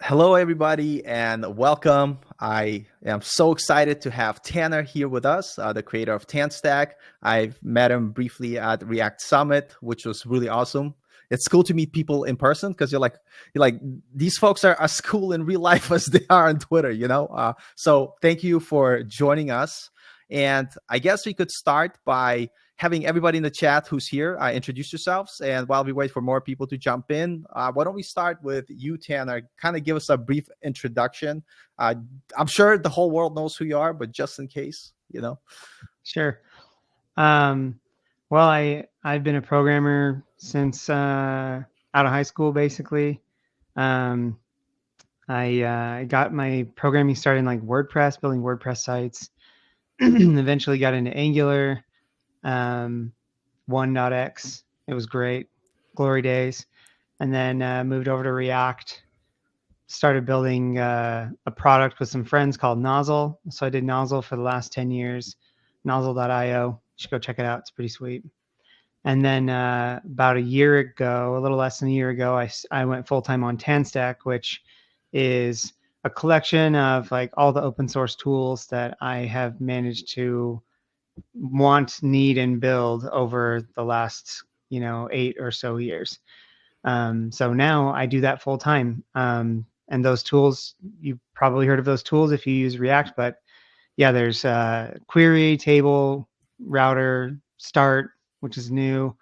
Hello, everybody, and welcome. I am so excited to have Tanner here with us, the creator of TanStack. I've met him briefly at React Summit, which was really awesome. It's cool to meet people in person because you're like these folks are as cool in real life as they are on Twitter, you know. So thank you for joining us. And I guess we could start by having everybody in the chat who's here introduce yourselves. And while we wait for more people to jump in, why don't we start with you, Tanner? Kind of give us a brief introduction. I'm sure the whole world knows who you are, but just in case, you know. Sure. Well, I've been a programmer since out of high school, basically. I got my programming started in like WordPress, building WordPress sites. Eventually got into Angular, 1.x. It was great, glory days. And then moved over to React. Started building a product with some friends called Nozzle. So I did Nozzle for the last 10 years, nozzle.io. You should go check it out. It's pretty sweet. And then about a year ago, a little less than a year ago, I went full-time on TanStack, which is a collection of like all the open source tools that I have managed to want, need, and build over the last, 8 or so years. So now I do that full time. And those tools, you've probably heard of those tools if you use React, but yeah, there's query, table, router, start, which is new,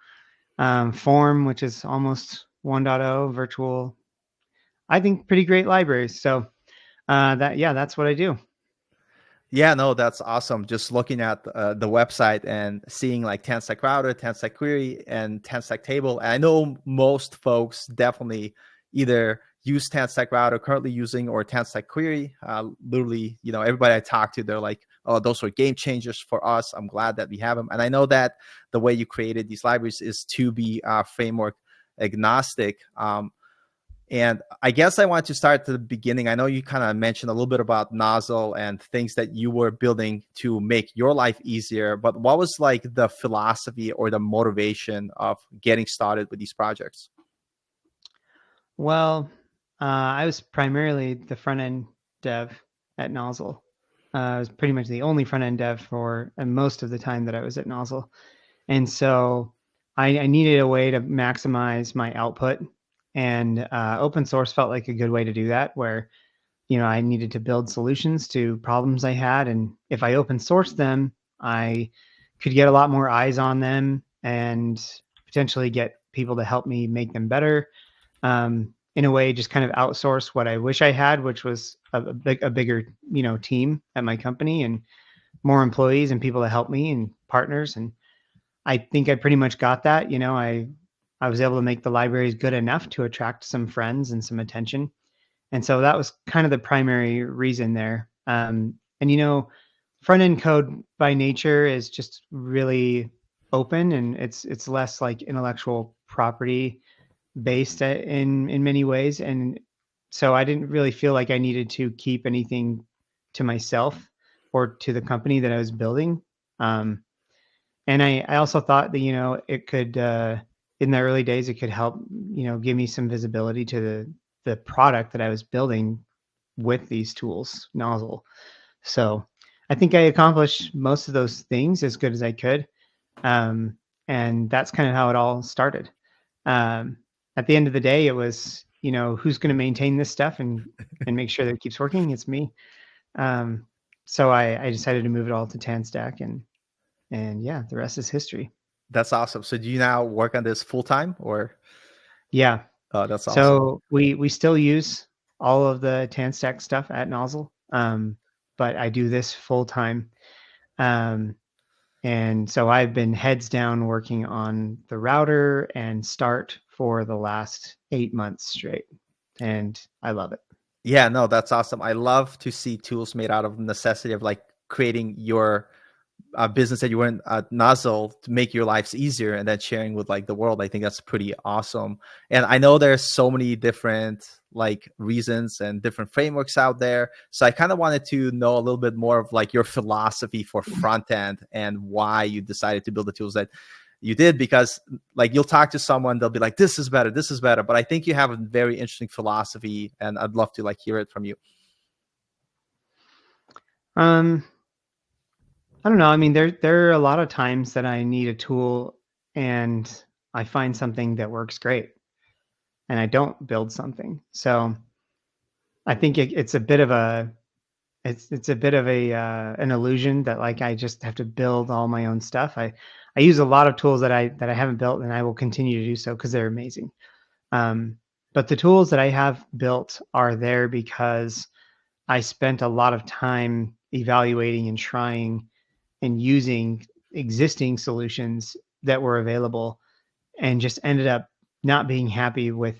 form, which is almost 1.0, virtual. I think pretty great libraries. So that's what I do. Yeah, no, that's awesome. Just looking at the website and seeing like TanStack Router, TanStack Query, and TanStack Table. And I know most folks definitely either use TanStack Router, currently using, or TanStack Query. Literally, everybody I talk to, they're like, "Oh, those were game changers for us. I'm glad that we have them." And I know that the way you created these libraries is to be framework agnostic. And I guess I want to start at the beginning. I know you kind of mentioned a little bit about Nozzle and things that you were building to make your life easier, but what was like the philosophy or the motivation of getting started with these projects? Well, I was primarily the front end dev at Nozzle. I was pretty much the only front end dev for most of the time that I was at Nozzle. And so I needed a way to maximize my output, and open source felt like a good way to do that, where I needed to build solutions to problems I had, and if I open sourced them, I could get a lot more eyes on them and potentially get people to help me make them better. In a way, just kind of outsource what I wish I had, which was a bigger team at my company and more employees and people to help me and partners. And I think I pretty much got that. I was able to make the libraries good enough to attract some friends and some attention. And so that was kind of the primary reason there. And front end code by nature is just really open, and it's less like intellectual property based in many ways. And so I didn't really feel like I needed to keep anything to myself or to the company that I was building. And I also thought that, it could, in the early days, it could help, give me some visibility to the product that I was building with these tools, Nozzle. So I think I accomplished most of those things as good as I could. And that's kind of how it all started. At the end of the day, it was, who's going to maintain this stuff and make sure that it keeps working? It's me. So I decided to move it all to TanStack, and yeah, the rest is history. That's awesome. So do you now work on this full time or? Yeah. Oh, that's awesome. So we still use all of the TanStack stuff at Nozzle, but I do this full time. And so I've been heads down working on the router and Start for the last 8 months straight, and I love it. Yeah, no, that's awesome. I love to see tools made out of necessity of like creating your business that you were in Nozzle to make your lives easier and then sharing with like the world. I think that's pretty awesome. And I know there's so many different like reasons and different frameworks out there. So I kind of wanted to know a little bit more of like your philosophy for front end and why you decided to build the tools that you did, because like you'll talk to someone, they'll be like, this is better, this is better. But I think you have a very interesting philosophy, and I'd love to like hear it from you. I don't know. I mean, there are a lot of times that I need a tool and I find something that works great and I don't build something. So I think it's a bit of a it's a bit of a an illusion that like I just have to build all my own stuff. I use a lot of tools that I haven't built, and I will continue to do so because they're amazing. Um, but the tools that I have built are there because I spent a lot of time evaluating and trying and using existing solutions that were available, and just ended up not being happy with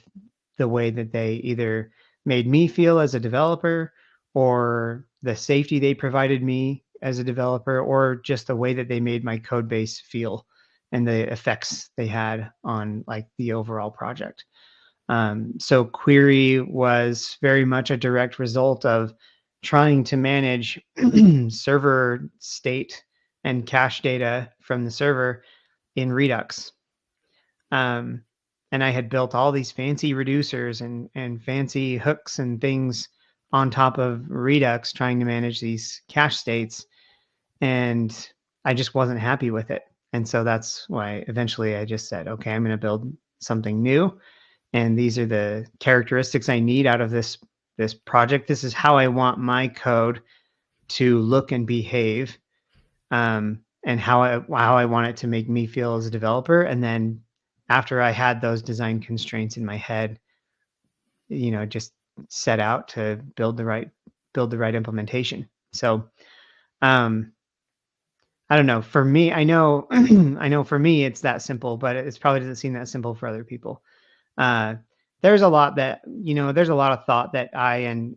the way that they either made me feel as a developer, or the safety they provided me as a developer, or just the way that they made my code base feel and the effects they had on like the overall project. So query was very much a direct result of trying to manage server state and cache data from the server in Redux. Um, and I had built all these fancy reducers and fancy hooks and things on top of Redux, trying to manage these cache states, and I just wasn't happy with it. And so that's why eventually I just said, okay, I'm going to build something new, and these are the characteristics I need out of this project. This is how I want my code to look and behave, and how I want it to make me feel as a developer. And then after I had those design constraints in my head, just set out to build the right implementation. So um, I don't know. For me, I know I know for me it's that simple, but it probably doesn't seem that simple for other people. Uh, there's a lot there's a lot of thought that I and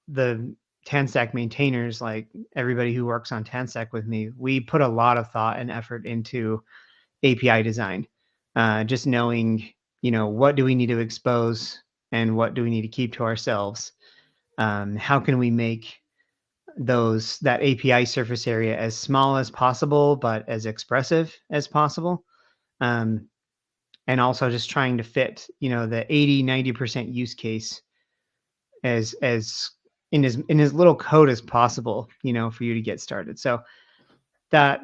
the TanStack maintainers, like everybody who works on TanStack with me, we put a lot of thought and effort into API design. Just knowing, what do we need to expose and what do we need to keep to ourselves? How can we make that API surface area as small as possible, but as expressive as possible? Um, and also just trying to fit, the 80-90% use case as in as little code as possible, for you to get started. So that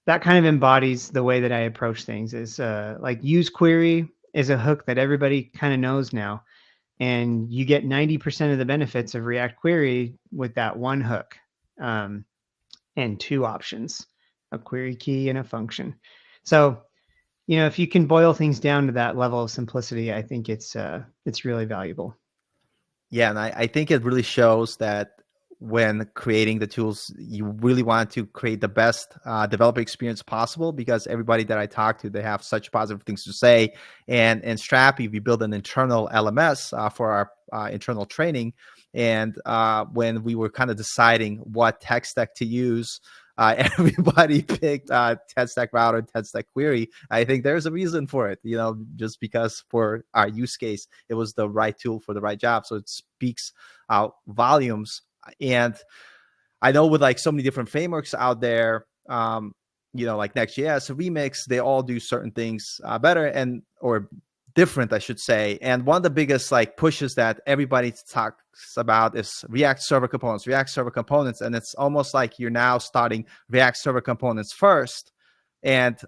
that kind of embodies the way that I approach things. Is like use query is a hook that everybody kind of knows now, and you get 90% of the benefits of React Query with that one hook, and two options: a query key and a function. So if you can boil things down to that level of simplicity, I think it's really valuable. Yeah, and I think it really shows that when creating the tools, you really want to create the best developer experience possible, because everybody that I talk to, they have such positive things to say. And in Strapi, we build an internal LMS for our internal training. And when we were kind of deciding what tech stack to use, everybody picked TanStack Router, TanStack Query. I think there's a reason for it, just because for our use case, it was the right tool for the right job. So it speaks volumes. And I know with like so many different frameworks out there, like Next.js, Remix, they all do certain things better or different, I should say. And one of the biggest like pushes that everybody talks about is React Server Components. And it's almost like you're now starting React Server Components first. And,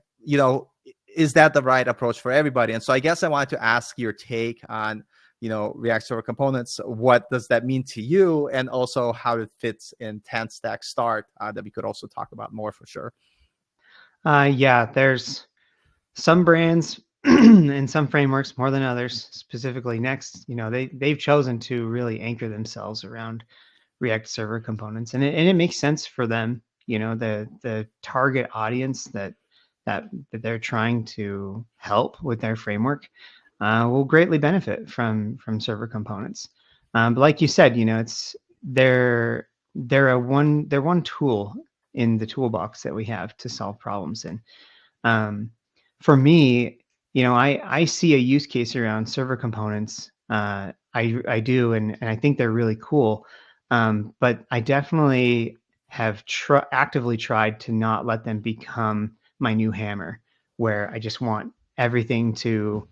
is that the right approach for everybody? And so I guess I wanted to ask your take on, React Server Components. What does that mean to you? And also how it fits in TanStack Start that we could also talk about more for sure. Yeah, there's some brands and some frameworks more than others, specifically Next. They've chosen to really anchor themselves around React Server Components, and it makes sense for them. The target audience that they're trying to help with their framework will greatly benefit from server components. But like you said, they're one tool in the toolbox that we have to solve problems. And for me, I see a use case around server components. I do, and I think they're really cool. But I definitely have actively tried to not let them become my new hammer, where I just want everything to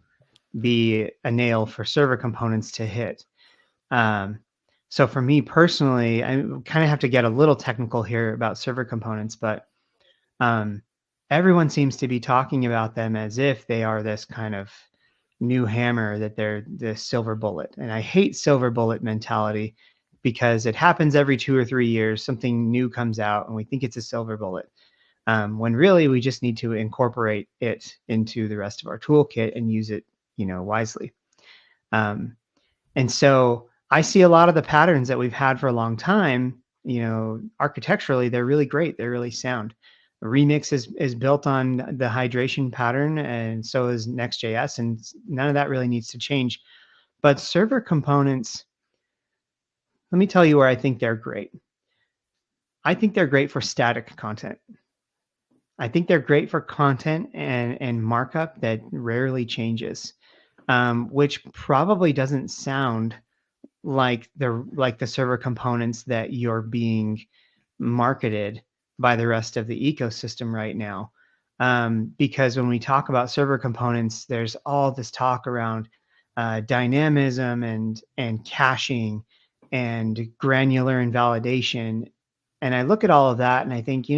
be a nail for server components to hit. So for me personally, I kind of have to get a little technical here about server components, but everyone seems to be talking about them as if they are this kind of new hammer, that they're the silver bullet. And I hate silver bullet mentality because it happens every 2 or 3 years. Something new comes out and we think it's a silver bullet. When really we just need to incorporate it into the rest of our toolkit and use it, wisely. And so I see a lot of the patterns that we've had for a long time, architecturally, they're really great. They're really sound. Remix is built on the hydration pattern, and so is Next.js, and none of that really needs to change. But server components, let me tell you where I think they're great. I think they're great for static content. I think they're great for content and markup that rarely changes, which probably doesn't sound like the server components that you're being marketed by the rest of the ecosystem right now. Because when we talk about server components, there's all this talk around dynamism and caching and granular invalidation. And I look at all of that and I think,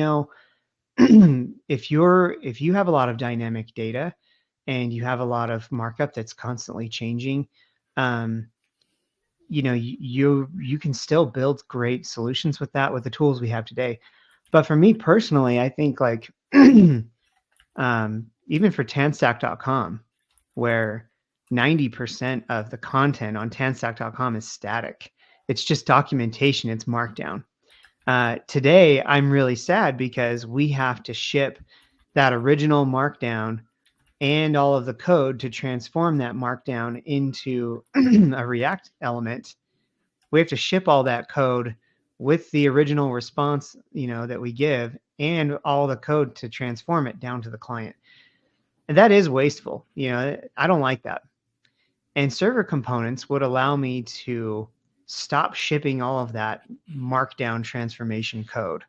if you have a lot of dynamic data and you have a lot of markup that's constantly changing, you can still build great solutions with that with the tools we have today. But for me personally, I think like even for TanStack.com, where 90% of the content on TanStack.com is static, it's just documentation, it's markdown. Today, I'm really sad because we have to ship that original markdown and all of the code to transform that markdown into a React element. We have to ship all that code with the original response, that we give, and all the code to transform it down to the client. And that is wasteful. I don't like that. And server components would allow me to stop shipping all of that markdown transformation code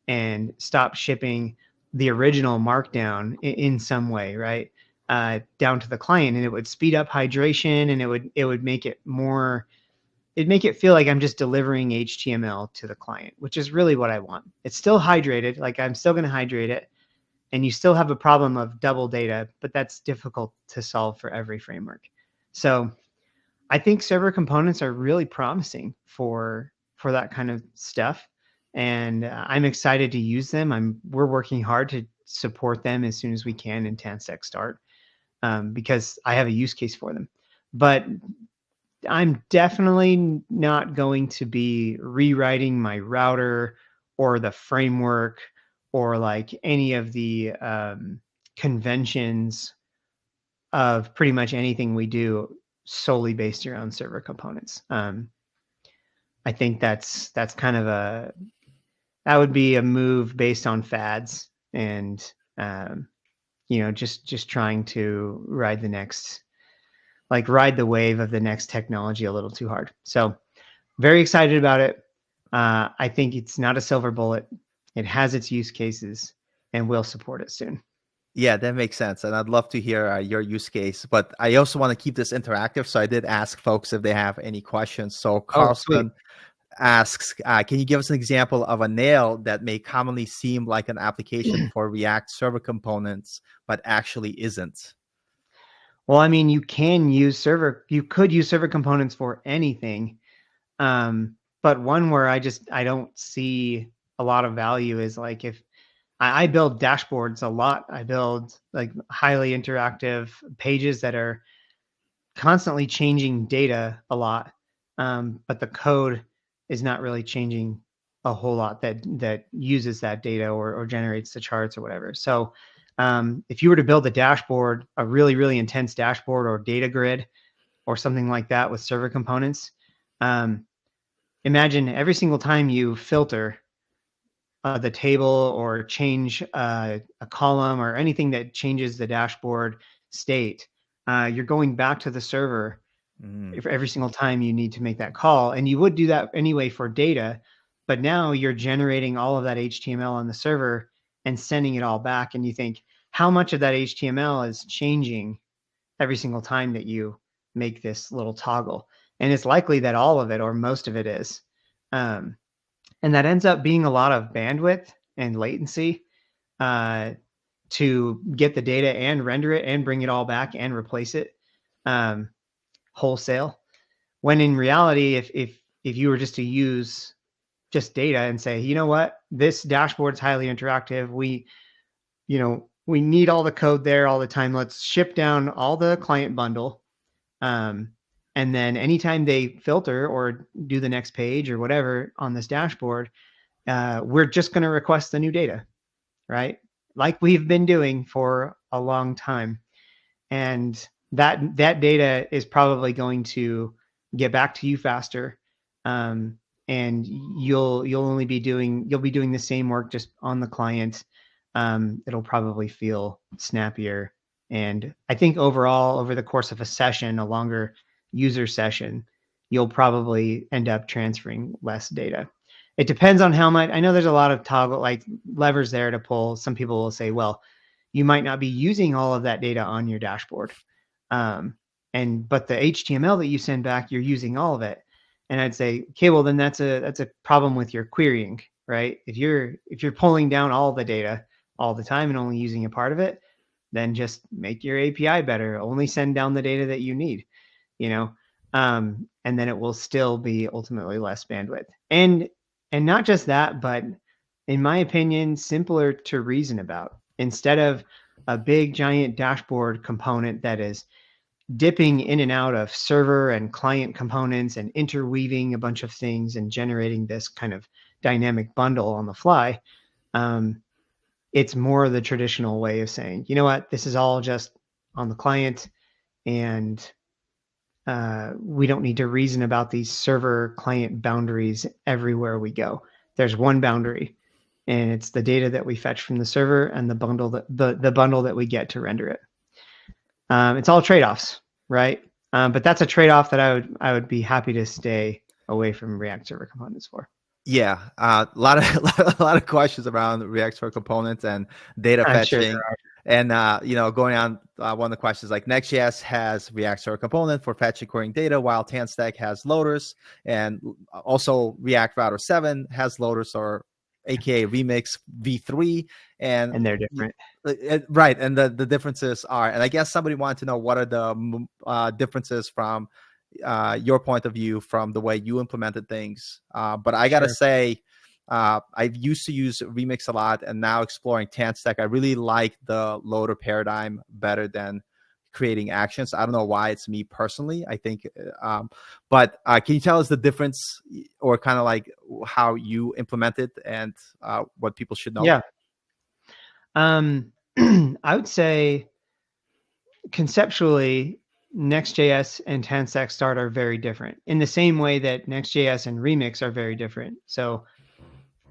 and stop shipping the original markdown in some way, right? Down to the client, and it would speed up hydration, and it would make it more, it'd make it feel like I'm just delivering HTML to the client, which is really what I want. It's still hydrated, like I'm still going to hydrate it, and you still have a problem of double data, but that's difficult to solve for every framework. So I think server components are really promising for that kind of stuff, and I'm excited to use them. We're working hard to support them as soon as we can in TanStack Start, because I have a use case for them. But I'm definitely not going to be rewriting my router or the framework or like any of the conventions of pretty much anything we do solely based around server components. I think that's kind of that would be a move based on fads and just trying to ride the wave of the next technology a little too hard. So very excited about it. I think it's not a silver bullet. It has its use cases, and we'll support it soon. Yeah, that makes sense. And I'd love to hear your use case. But I also want to keep this interactive. So I did ask folks if they have any questions. So Carlson asks, can you give us an example of a nail that may commonly seem like an application for React server components, but actually isn't? Well, I mean, you could use server components for anything. But one where I don't see a lot of value is like if I build dashboards a lot. I build like highly interactive pages that are constantly changing data a lot, but the code is not really changing a whole lot that uses that data or generates the charts or whatever. So if you were to build a dashboard, a really, really intense dashboard or data grid or something like that with server components, imagine every single time you filter the table or change a column or anything that changes the dashboard state, you're going back to the server for every single time you need to make that call. And you would do that anyway for data, but now you're generating all of that HTML on the server and sending it all back. And you think, how much of that HTML is changing every single time that you make this little toggle. And it's likely that all of it or most of it is. And that ends up being a lot of bandwidth and latency to get the data and render it and bring it all back and replace it wholesale. When in reality, if you were just to use just data and say, you know what, this dashboard is highly interactive. We need all the code there all the time. Let's ship down all the client bundle. And then anytime they filter or do the next page or whatever on this dashboard, we're just going to request the new data, right? Like we've been doing for a long time. And that data is probably going to get back to you faster. And you'll be doing the same work just on the client. It'll probably feel snappier. And I think overall, over the course of a session, a longer user session, you'll probably end up transferring less data. It depends on how much. I know there's a lot of toggle like levers there to pull. Some people will say, well, you might not be using all of that data on your dashboard. But the HTML that you send back, you're using all of it. And I'd say, okay, well then that's a problem with your querying, right? If you're pulling down all the data all the time and only using a part of it, then just make your API better. Only send down the data that you need, and then it will still be ultimately less bandwidth. And not just that, but in my opinion, simpler to reason about. Instead of a big giant dashboard component that is dipping in and out of server and client components and interweaving a bunch of things and generating this kind of dynamic bundle on the fly, it's more the traditional way of saying, you know what, this is all just on the client, and we don't need to reason about these server client boundaries everywhere we go. There's one boundary, and it's the data that we fetch from the server and the bundle the bundle that we get to render it. It's all trade-offs, right? But that's a trade-off that I would be happy to stay away from React Server Components for. Yeah, a lot of questions around React Server Components and data Sure fetching. And going on, one of the questions like Next.js has React Server Component for fetching querying data, while TanStack has loaders, and also React Router 7 has loaders, or aka Remix v3, and they're different. Right, and the differences are, and I guess somebody wanted to know what are the differences from your point of view from the way you implemented things. But I gotta say, I used to use Remix a lot, and now exploring TanStack, I really like the loader paradigm better than creating actions. I don't know why, it's me personally, I think. But can you tell us the difference, or kind of like how you implement it, and what people should know? Yeah. I would say conceptually, Next.js and TanStack Start are very different in the same way that Next.js and Remix are very different. So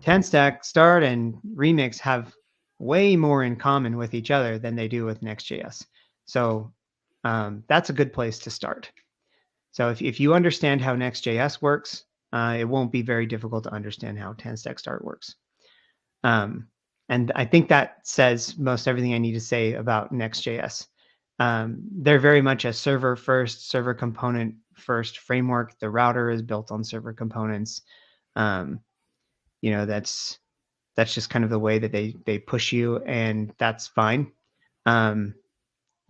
TanStack Start and Remix have way more in common with each other than they do with Next.js. So that's a good place to start. So if you understand how Next.js works, it won't be very difficult to understand how TanStack Start works. And I think that says most everything I need to say about Next.js. They're very much a server first, server component first framework. The router is built on server components. That's just kind of the way that they push you, and that's fine.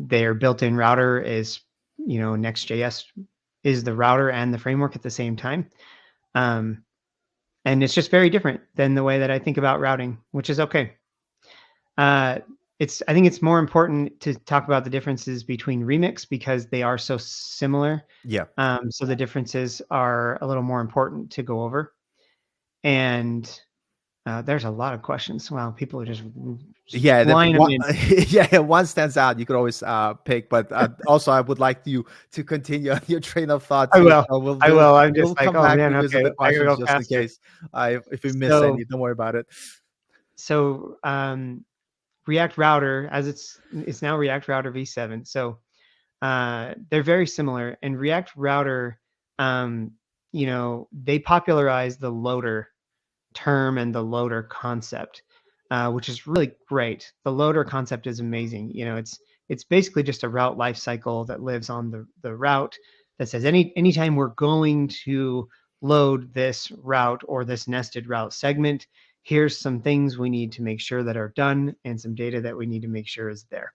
Their built-in router is, Next.js is the router and the framework at the same time. And it's just very different than the way that I think about routing, which is okay. I think it's more important to talk about the differences between Remix because they are so similar. Yeah. So the differences are a little more important to go over. And there's a lot of questions. Wow, people are just flying them in. Yeah, one stands out. You could always pick, but also I would like you to continue on your train of thought. I will. So I will. I'm we'll just like, come oh back man, to visit okay. the I gotta questions go just faster. in case if we miss any. Don't worry about it. So React Router, as it's now React Router v7. So they're very similar. And React Router, they popularized the loader term and the loader concept. which is really great. The loader concept is amazing. It's basically just a route lifecycle that lives on the route that says anytime we're going to load this route or this nested route segment, here's some things we need to make sure that are done and some data that we need to make sure is there.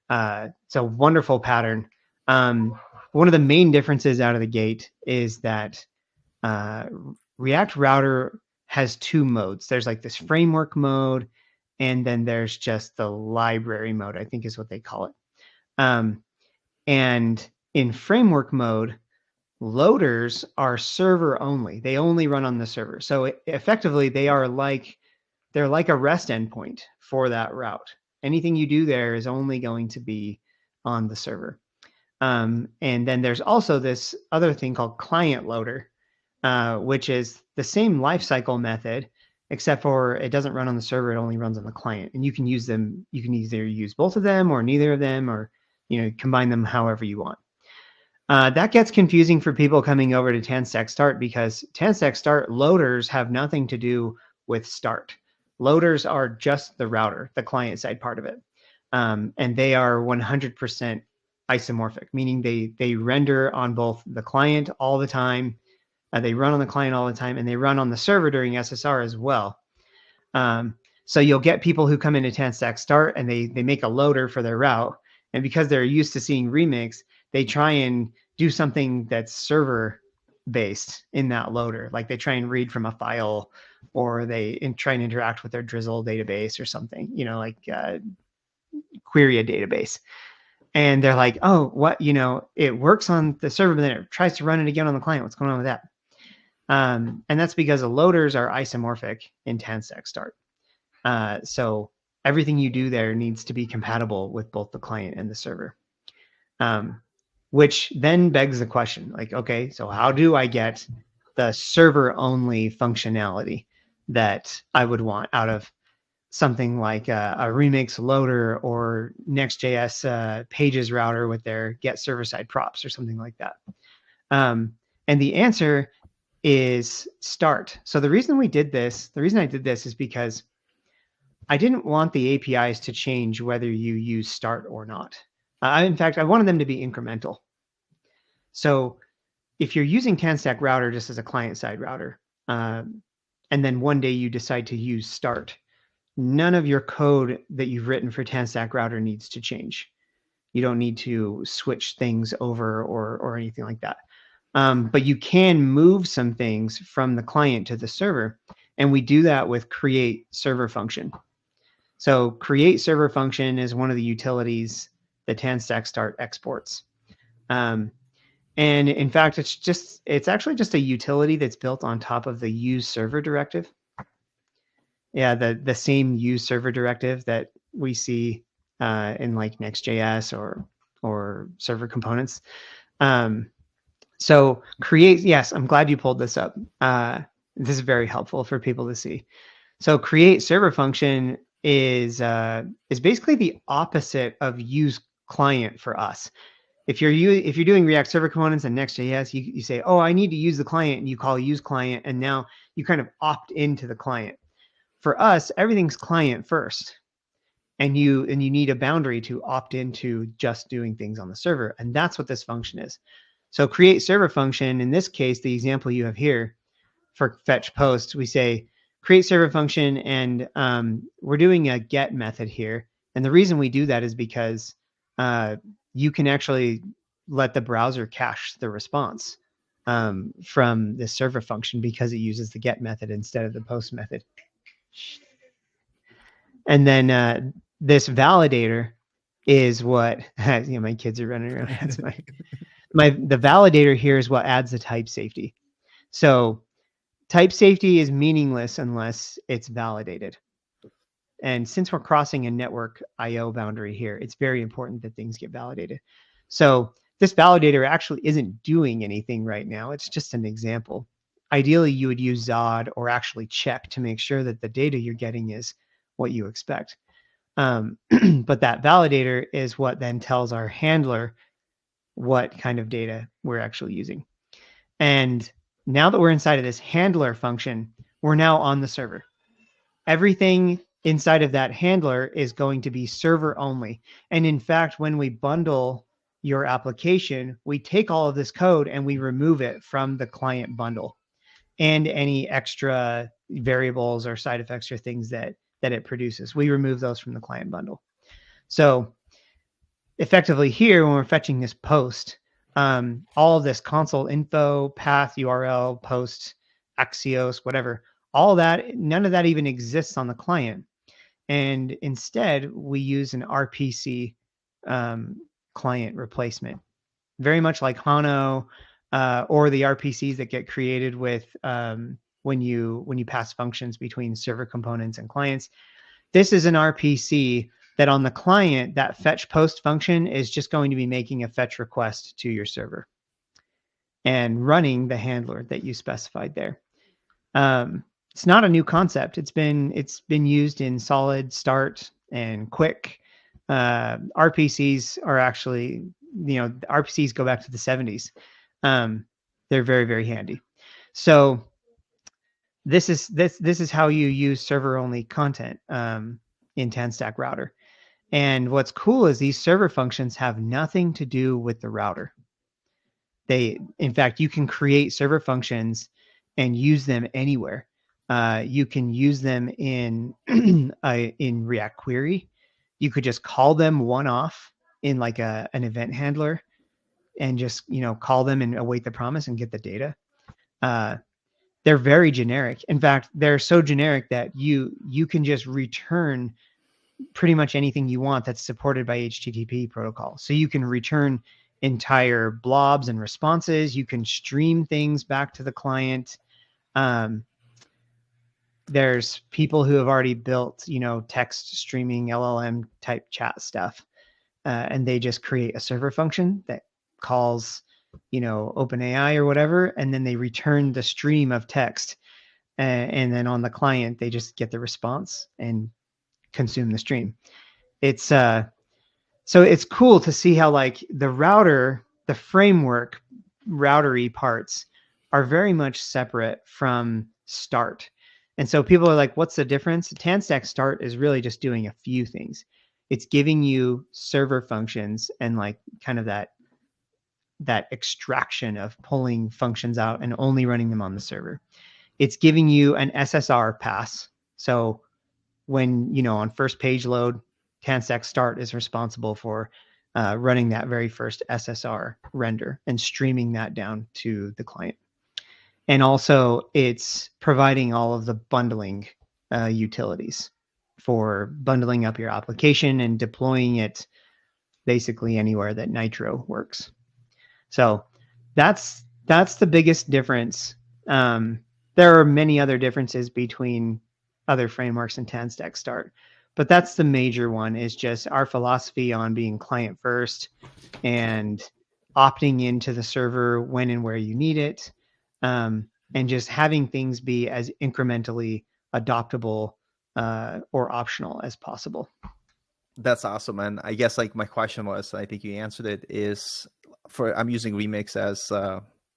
It's a wonderful pattern. One of the main differences out of the gate is that React Router has two modes. There's like this framework mode, and then there's just the library mode, I think is what they call it. And in framework mode, loaders are server only. They only run on the server. So effectively, they're like a REST endpoint for that route. Anything you do there is only going to be on the server. And then there's also this other thing called client loader, which is the same lifecycle method, except for it doesn't run on the server, it only runs on the client. And you can use them, you can either use both of them or neither of them, or combine them however you want. That gets confusing for people coming over to TanStack Start, because TanStack Start loaders have nothing to do with Start. Loaders are just the router, the client side part of it. And they are 100% isomorphic, meaning they render on both the client all the time, they run on the client all the time, and they run on the server during SSR as well. So you'll get people who come into TanStack Start and they make a loader for their route, and because they're used to seeing Remix, they try and do something that's server based in that loader. Like they try and read from a file, or they try and interact with their Drizzle database or something, like query a database. And they're like, oh, what, it works on the server, but then it tries to run it again on the client. What's going on with that? And that's because the loaders are isomorphic in TanStack Start. So everything you do there needs to be compatible with both the client and the server. Which then begs the question, like, okay, so how do I get the server-only functionality that I would want out of something like a Remix loader or Next.js pages router with their get server-side props or something like that? And the answer is Start. So the reason I did this is because I didn't want the APIs to change whether you use Start or not. In fact, I wanted them to be incremental. So if you're using TanStack Router just as a client-side router, and then one day you decide to use Start, none of your code that you've written for TanStack Router needs to change. You don't need to switch things over or anything like that. But you can move some things from the client to the server, and we do that with create server function. So create server function is one of the utilities that TanStack Start exports. And in fact, it's actually just a utility that's built on top of the use server directive. Yeah, the same use server directive that we see in like Next.js or server components. So create, yes, I'm glad you pulled this up. This is very helpful for people to see. So create server function is basically the opposite of use client for us. If you're doing React server components and Next.js, you say, oh, I need to use the client, and you call use client, and now you kind of opt into the client. For us, everything's client first, and you need a boundary to opt into just doing things on the server, and that's what this function is. So create server function, in this case, the example you have here for fetch post, we say create server function, and we're doing a get method here. And the reason we do that is because you can actually let the browser cache the response from the server function, because it uses the get method instead of the post method. And then this validator is what my kids are running around. That's the validator here is what adds the type safety. So type safety is meaningless unless it's validated. And since we're crossing a network IO boundary here, it's very important that things get validated. So this validator actually isn't doing anything right now. It's just an example. Ideally, you would use Zod or actually check to make sure that the data you're getting is what you expect. But that validator is what then tells our handler what kind of data we're actually using. And now that we're inside of this handler function, we're now on the server. Everything inside of that handler is going to be server only. And in fact, when we bundle your application, we take all of this code and we remove it from the client bundle and any extra variables or side effects or things that it produces. We remove those from the client bundle. So effectively here, when we're fetching this post, all of this console info, path, URL, post, Axios, whatever, all that, none of that even exists on the client. And instead, we use an RPC client replacement, very much like Hano or the RPCs that get created with when you pass functions between server components and clients. This is an RPC that on the client, that fetch post function is just going to be making a fetch request to your server and running the handler that you specified there. It's not a new concept. It's been used in Solid, Start, and Quick. RPCs are actually, RPCs go back to the 70s. They're very, very handy. So this is how you use server only content in TanStack Router. And what's cool is these server functions have nothing to do with the router. In fact, you can create server functions and use them anywhere. You can use them in in React Query. You could just call them one-off in like an event handler, and just call them and await the promise and get the data. They're very generic. In fact, they're so generic that you can just return pretty much anything you want that's supported by HTTP protocol. So you can return entire blobs and responses. You can stream things back to the client. There's people who have already built, text streaming LLM type chat stuff, and they just create a server function that calls, OpenAI or whatever, and then they return the stream of text, and then on the client they just get the response and consume the stream. It's so it's cool to see how like the router, the framework routery parts are very much separate from Start. And so people are like, what's the difference? TanStack Start is really just doing a few things. It's giving you server functions and like kind of that extraction of pulling functions out and only running them on the server. It's giving you an SSR pass. So when, on first page load, TanStack Start is responsible for running that very first SSR render and streaming that down to the client. And also it's providing all of the bundling utilities for bundling up your application and deploying it basically anywhere that Nitro works. So that's the biggest difference. There are many other differences between other frameworks and TanStack Start, but that's the major one, is just our philosophy on being client first and opting into the server when and where you need it, and just having things be as incrementally adoptable or optional as possible. That's awesome. And I guess like my question was, I think you answered it, is I'm using Remix as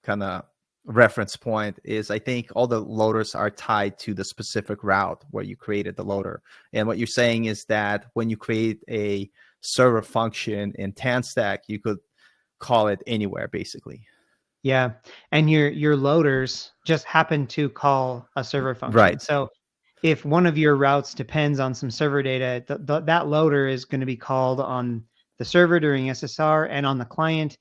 kind of reference point, is I think all the loaders are tied to the specific route where you created the loader. And what you're saying is that when you create a server function in TanStack, you could call it anywhere basically. Yeah. And your loaders just happen to call a server function. Right. So if one of your routes depends on some server data, that loader is going to be called on the server during SSR and on the client.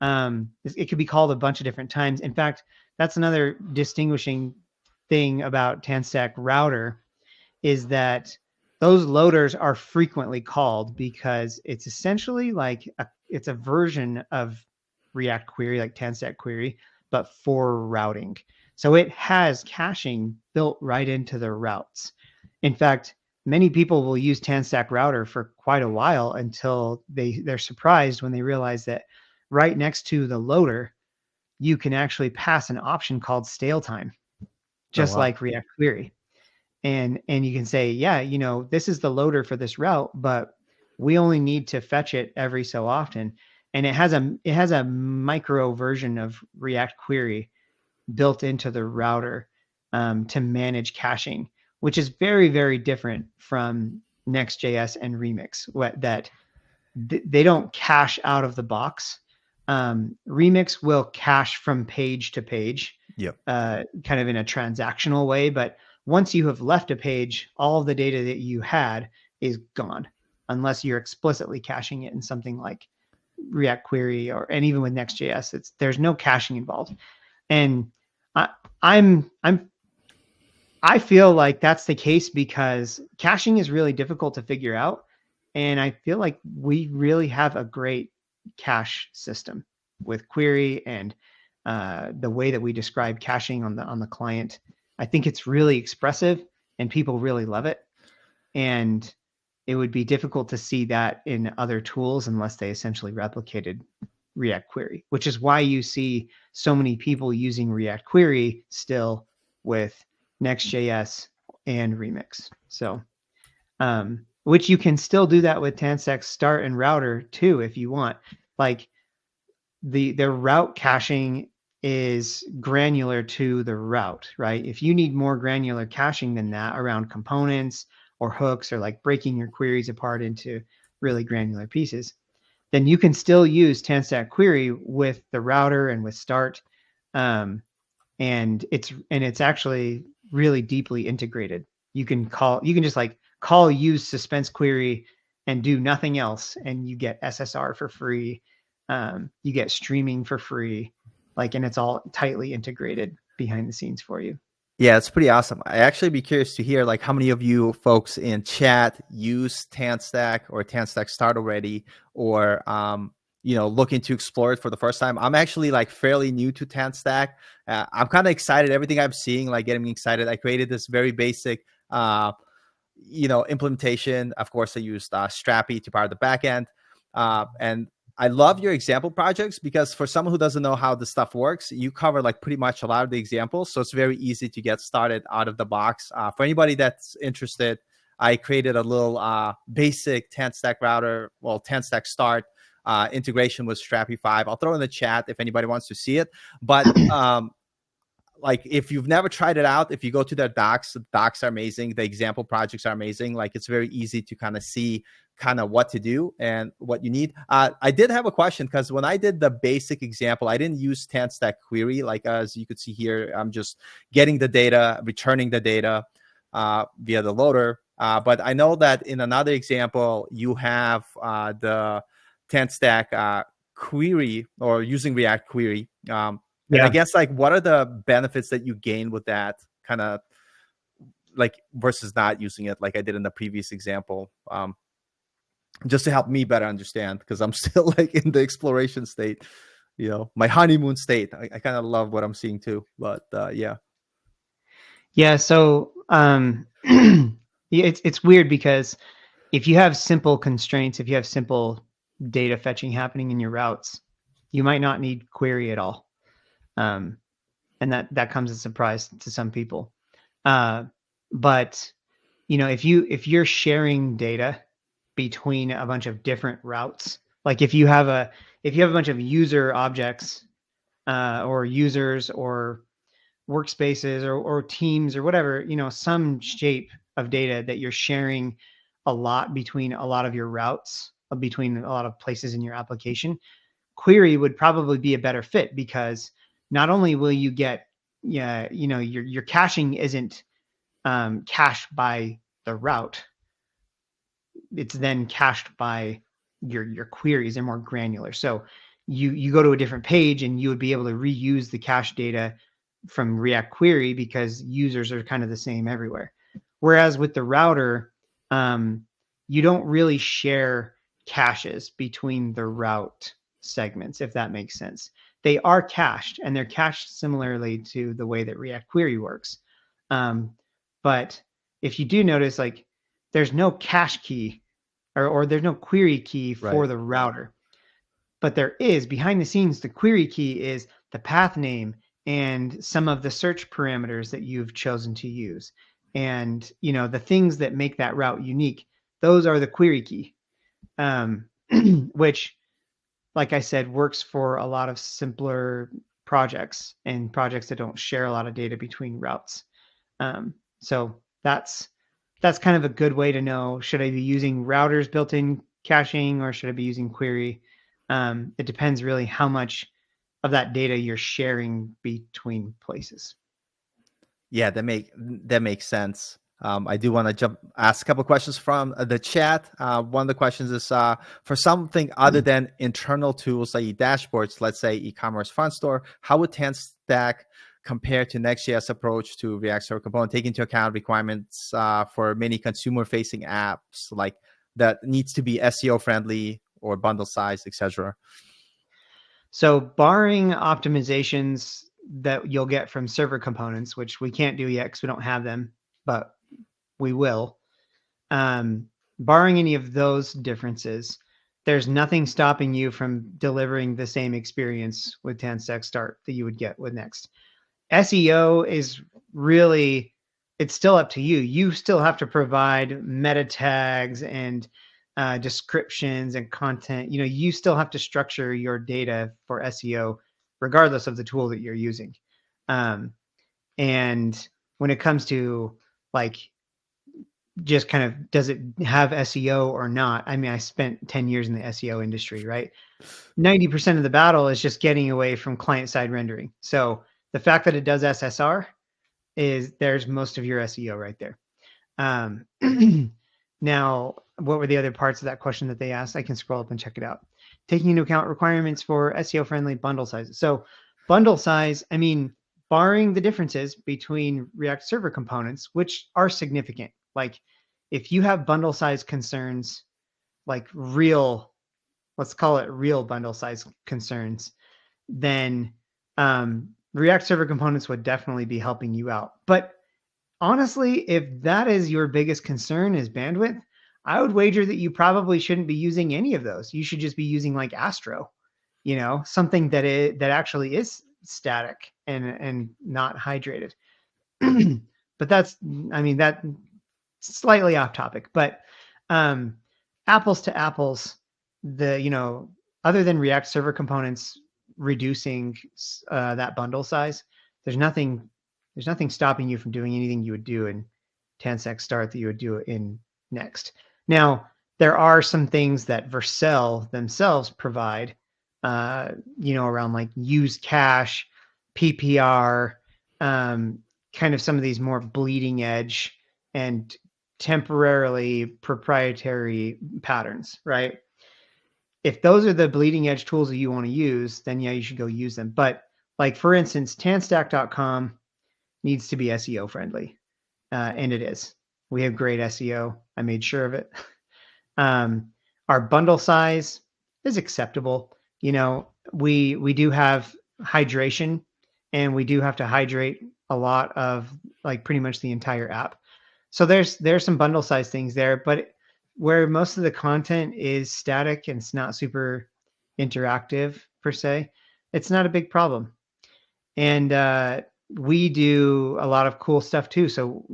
It could be called a bunch of different times. In fact, that's another distinguishing thing about TanStack Router, is that those loaders are frequently called because it's essentially like it's a version of React Query, like TanStack Query, but for routing. So it has caching built right into the routes. In fact, many people will use TanStack Router for quite a while until they're surprised when they realize that right next to the loader, you can actually pass an option called stale time, just like React Query. And you can say, yeah, this is the loader for this route, but we only need to fetch it every so often. And it has a micro version of React Query built into the router to manage caching, which is very, very different from Next.js and Remix. That they don't cache out of the box. Remix will cache from page to page, Yep. kind of in a transactional way. But once you have left a page, all of the data that you had is gone, unless you're explicitly caching it in something like React Query, and even with Next.js, there's no caching involved. And I, I feel like that's the case because caching is really difficult to figure out. And I feel like we really have a great cache system with query and the way that we describe caching on the client. I think it's really expressive and people really love it. And it would be difficult to see that in other tools unless they essentially replicated React Query, which is why you see so many people using React Query still with Next.js and Remix. So, which you can still do that with TanStack Start and Router too, if you want. Like the route caching is granular to the route, right? If you need more granular caching than that around components or hooks, or like breaking your queries apart into really granular pieces, then you can still use TanStack Query with the router and with Start, and it's actually really deeply integrated. You can just like call use suspense query and do nothing else, and you get SSR for free. You get streaming for free, and it's all tightly integrated behind the scenes for you. Yeah, it's pretty awesome. I actually be curious to hear how many of you folks in chat use TanStack or TanStack Start already, or looking to explore it for the first time. I'm actually fairly new to TanStack. I'm kind of excited. Everything I'm seeing getting me excited. I created this very basic implementation. Of course, I used Strapi to power the backend, and I love your example projects because for someone who doesn't know how this stuff works, you cover pretty much a lot of the examples. So it's very easy to get started out of the box. For anybody that's interested, I created a little basic TanStack router, TanStack Start integration with Strapi 5. I'll throw in the chat if anybody wants to see it. But if you've never tried it out, if you go to their docs, the docs are amazing. The example projects are amazing. It's very easy to kind of see what to do and what you need. I did have a question because when I did the basic example, I didn't use TanStack Query. As you could see here, I'm just getting the data, returning the data via the loader. But I know that in another example, you have the TanStack Query, or using React Query. And I guess what are the benefits that you gain with that kind of versus not using it like I did in the previous example? Just to help me better understand, because I'm still in the exploration state, my honeymoon state. I kind of love what I'm seeing too, but yeah. Yeah. So it's weird because if you have simple constraints, if you have simple data fetching happening in your routes, you might not need query at all. And that comes as a surprise to some people. But if you're sharing data between a bunch of different routes, like if you have a bunch of user objects, or users, or workspaces, or teams, or whatever, some shape of data that you're sharing a lot between a lot of your routes, between a lot of places in your application, query would probably be a better fit, because not only will you get, your caching isn't cached by the route, it's then cached by your queries. Are more granular. So you go to a different page and you would be able to reuse the cache data from React Query because users are kind of the same everywhere. Whereas with the router, you don't really share caches between the route segments, if that makes sense. They are cached, and they're cached similarly to the way that React Query works. But if you do notice, there's no cache key, or there's no query key for the router. But there is, behind the scenes, the query key is the path name and some of the search parameters that you've chosen to use. And the things that make that route unique, those are the query key, which, like I said, works for a lot of simpler projects and projects that don't share a lot of data between routes. So That's kind of a good way to know, should I be using routers built-in caching or should I be using query? It depends really how much of that data you're sharing between places. Yeah, that makes sense. I do want to ask a couple questions from the chat. One of the questions is for something other than internal tools like dashboards, let's say e-commerce front store, how would TanStack compare to Next.js approach to React Server Component, take into account requirements for many consumer-facing apps like that needs to be SEO friendly or bundle size, etc. So barring optimizations that you'll get from server components, which we can't do yet because we don't have them, but we will. Barring any of those differences, there's nothing stopping you from delivering the same experience with TanStack Start that you would get with Next. SEO is really, it's still up to you. You still have to provide meta tags and descriptions and content. You still have to structure your data for SEO, regardless of the tool that you're using. And when it comes to like, just kind of, does it have SEO or not? I mean, I spent 10 years in the SEO industry, right? 90% of the battle is just getting away from client-side rendering. So the fact that it does SSR there's most of your SEO right there. Now, what were the other parts of that question that they asked? I can scroll up and check it out. Taking into account requirements for SEO-friendly bundle sizes. So bundle size, I mean, barring the differences between React Server components, which are significant. Like if you have bundle size concerns, like real, let's call it real bundle size concerns, then React Server components would definitely be helping you out. But honestly, if that is your biggest concern is bandwidth, I would wager that you probably shouldn't be using any of those. You should just be using like Astro, something that actually is static and not hydrated. But that's, I mean, that slightly off topic, but apples to apples, other than React Server components reducing that bundle size, there's nothing stopping you from doing anything you would do in TanStack Start that you would do in Next. Now, there are some things that Vercel themselves provide, around like use cache, PPR, kind of some of these more bleeding edge and temporarily proprietary patterns, right? If those are the bleeding edge tools that you want to use, then yeah, you should go use them. But like for instance, tanstack.com needs to be SEO friendly, and it is. We have great SEO. I made sure of it. Our bundle size is acceptable. We do have hydration, and we do have to hydrate a lot of like pretty much the entire app. So there's some bundle size things there, but where most of the content is static and it's not super interactive per se, it's not a big problem. And we do a lot of cool stuff too. So,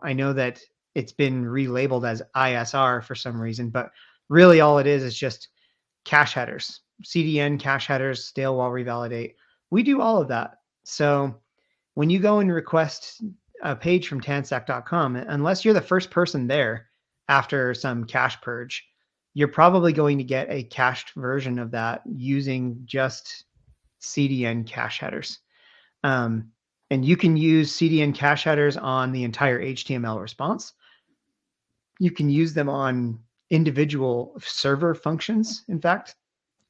I know that it's been relabeled as ISR for some reason, but really all it is just cache headers, CDN cache headers, stale while revalidate. We do all of that. So when you go and request a page from tanstack.com, unless you're the first person there after some cache purge, you're probably going to get a cached version of that using just CDN cache headers. And you can use CDN cache headers on the entire HTML response. You can use them on individual server functions, in fact,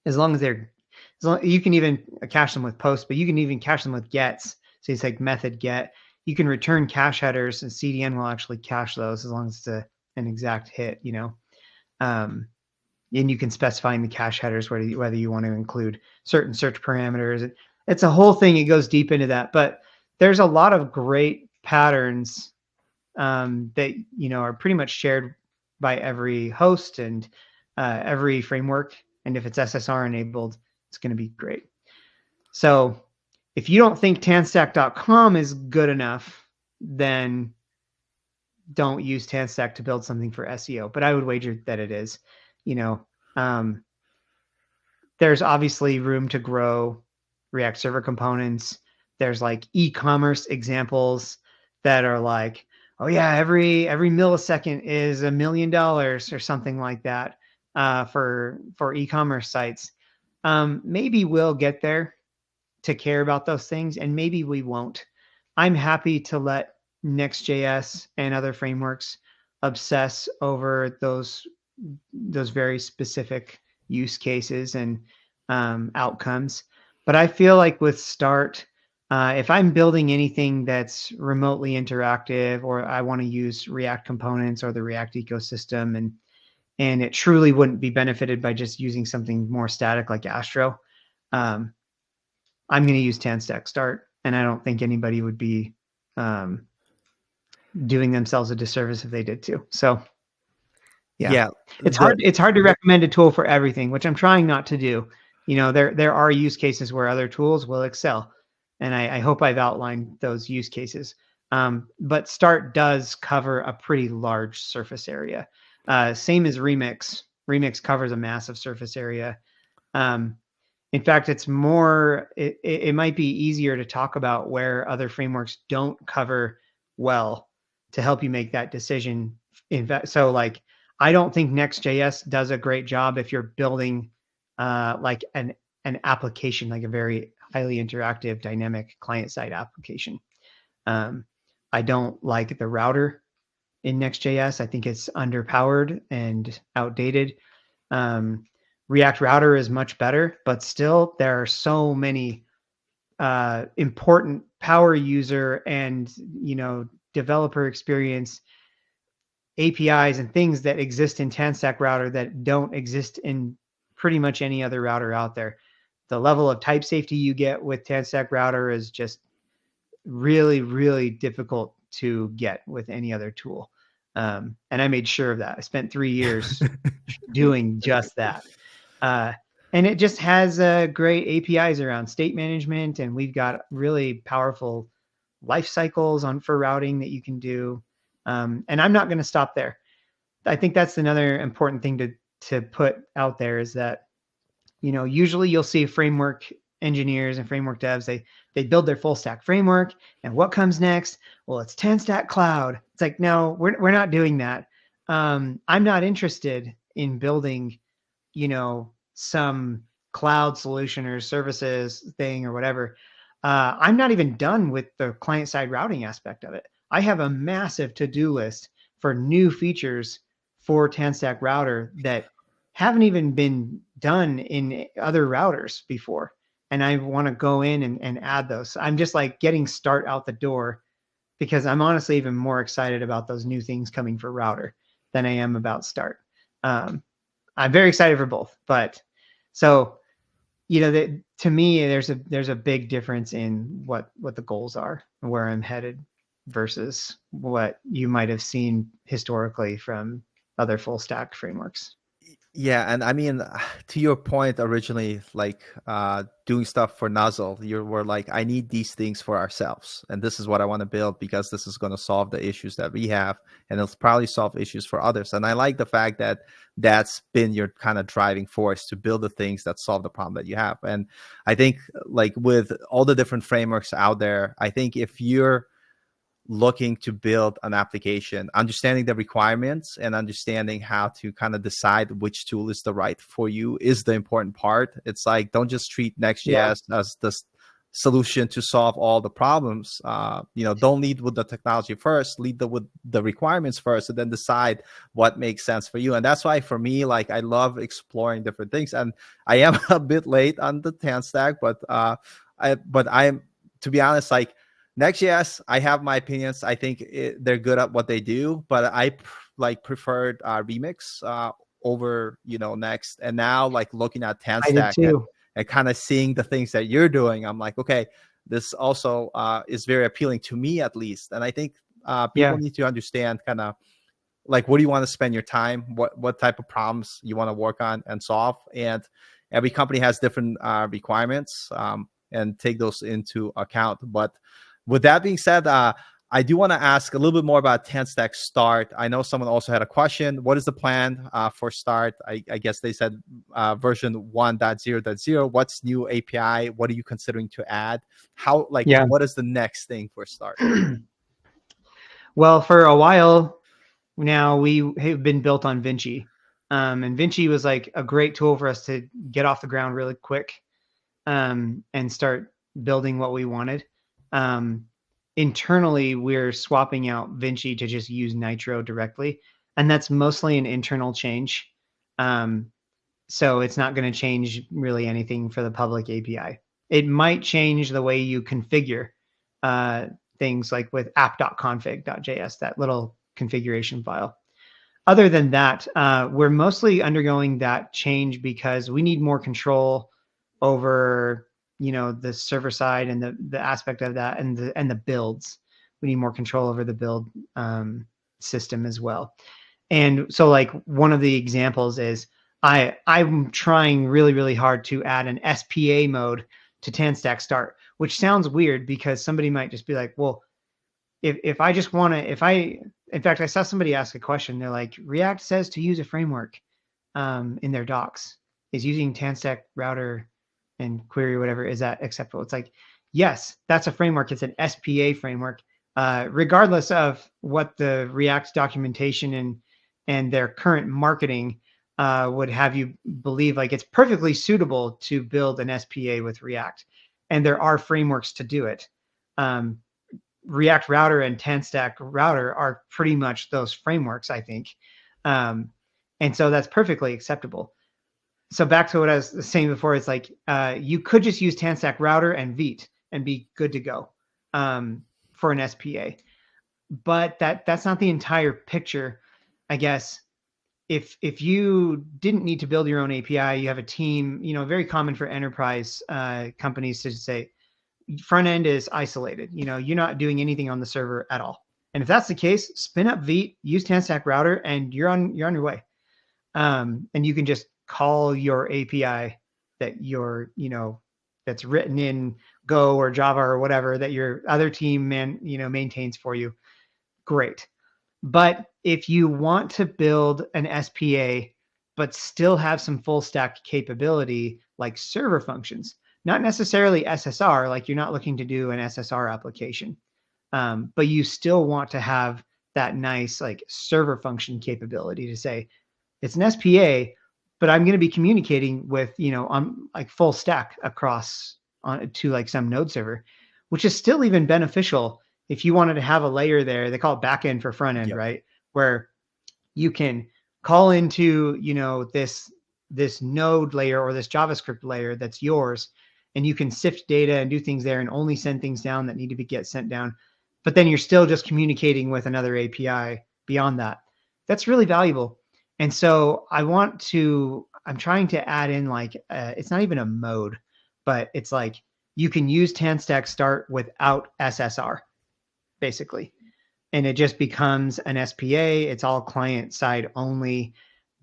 as long as you can even cache them with posts, but you can even cache them with gets. So it's like method get. You can return cache headers, and CDN will actually cache those as long as it's an exact hit, and you can specify in the cache headers whether you want to include certain search parameters. It's a whole thing. It goes deep into that, but there's a lot of great patterns that are pretty much shared by every host and every framework. And if it's SSR enabled, it's going to be great. So if you don't think tanstack.com is good enough, then don't use TanStack to build something for SEO. But I would wager that it is. There's obviously room to grow React Server components. There's like e-commerce examples that are like, oh yeah, every millisecond is $1 million or something like that for e-commerce sites. Maybe we'll get there to care about those things, and maybe we won't. I'm happy to let Next.js and other frameworks obsess over those very specific use cases and outcomes. But I feel like with Start, if I'm building anything that's remotely interactive, or I want to use React components or the React ecosystem, and it truly wouldn't be benefited by just using something more static like Astro, um, I'm going to use TanStack Start, and I don't think anybody would be doing themselves a disservice if they did too. So yeah, it's the hard. It's hard to recommend a tool for everything, which I'm trying not to do. You know, there are use cases where other tools will excel, and I hope I've outlined those use cases. But Start does cover a pretty large surface area. Same as Remix. Remix covers a massive surface area. Um, in fact, it's more. It might be easier to talk about where other frameworks don't cover well to help you make that decision. In fact, so like I don't think Next.js does a great job if you're building like an application, like a very highly interactive, dynamic client-side application. Um, I don't like the router in Next.js. I think it's underpowered and outdated. Um, React Router is much better, but still there are so many important power user and developer experience APIs and things that exist in TanStack Router that don't exist in pretty much any other router out there. The level of type safety you get with TanStack Router is just really, really difficult to get with any other tool. And I made sure of that. I spent 3 years doing just that. Uh, and it just has great APIs around state management, and we've got really powerful life cycles for routing that you can do. And I'm not going to stop there. I think that's another important thing to put out there is that usually you'll see framework engineers and framework devs, they build their full stack framework, and what comes next? Well, it's TanStack Cloud. It's like, no, we're not doing that. I'm not interested in building some cloud solution or services thing or whatever. I'm not even done with the client side routing aspect of it. I have a massive to-do list for new features for TanStack Router that haven't even been done in other routers before. And I want to go in and add those. I'm just like getting Start out the door because I'm honestly even more excited about those new things coming for Router than I am about Start. I'm very excited for both, but so to me, there's a big difference in what the goals are and where I'm headed versus what you might have seen historically from other full stack frameworks. Yeah, and I mean, to your point originally, like doing stuff for Nuzzle, you were like, I need these things for ourselves, and this is what I want to build because this is going to solve the issues that we have, and it'll probably solve issues for others. And I like the fact that that's been your kind of driving force to build the things that solve the problem that you have. And I think, like with all the different frameworks out there, I think if you're looking to build an application, understanding the requirements and understanding how to kind of decide which tool is the right for you is the important part. It's like, don't just treat Next.js as the solution to solve all the problems. Don't lead with the technology first, lead with the requirements first, and then decide what makes sense for you. And that's why for me, like, I love exploring different things. And I am a bit late on the TanStack, but I'm, to be honest, like, Next.js, I have my opinions. I think they're good at what they do, but I preferred Remix over Next. And now, like, looking at I did TanStack too. and kind of seeing the things that you're doing, I'm like, okay, this also is very appealing to me, at least. And I think people need to understand kind of like, what do you want to spend your time, what type of problems you want to work on and solve. And every company has different requirements, and take those into account. But with that being said, I do want to ask a little bit more about TanStack Start. I know someone also had a question. What is the plan for Start? I guess they said version 1.0.0. What's new API? What are you considering to add? What is the next thing for Start? Well, for a while now, we have been built on Vinci. And Vinci was like a great tool for us to get off the ground really quick, and start building what we wanted. Um, Internally, we're swapping out Vinci to just use Nitro directly, and that's mostly an internal change. Um, so it's not going to change really anything for the public API. It might change the way you configure uh, things like with app.config.js, that little configuration file. Other than that, we're mostly undergoing that change because we need more control over, the server side and the aspect of that, and the builds. We need more control over the build system as well. And so, like, one of the examples is I'm trying really, really hard to add an SPA mode to TanStack Start, which sounds weird because somebody might just be like, well, if I just want to, if I, in fact, I saw somebody ask a question. They're like, React says to use a framework in their docs. Is using TanStack router and query or whatever, is that acceptable? It's like, yes, that's a framework. It's an SPA framework. Regardless of what the React documentation and their current marketing would have you believe, like, it's perfectly suitable to build an SPA with React, and there are frameworks to do it. React Router and TanStack Router are pretty much those frameworks, I think. And so that's perfectly acceptable. So back to what I was saying before, it's like you could just use TanStack Router and Vite and be good to go for an SPA. But that's not the entire picture, I guess. If you didn't need to build your own API, you have a team, very common for enterprise companies to say, front end is isolated. You're not doing anything on the server at all. And if that's the case, spin up Vite, use TanStack Router, and you're on your way. And you can just call your API that that's written in Go or Java or whatever that your other team maintains for you. Great. But if you want to build an SPA but still have some full stack capability like server functions, not necessarily SSR, like you're not looking to do an SSR application, but you still want to have that nice like server function capability to say it's an SPA, but I'm going to be communicating with, on like full stack across to like some node server, which is still even beneficial if you wanted to have a layer there. They call it backend for front end, Yep. right? Where you can call into, this node layer or this JavaScript layer that's yours, and you can sift data and do things there and only send things down that need to get sent down. But then you're still just communicating with another API beyond that. That's really valuable. And so I'm trying to add in like, it's not even a mode, but it's like you can use TanStack Start without SSR, basically. And it just becomes an SPA. It's all client side only,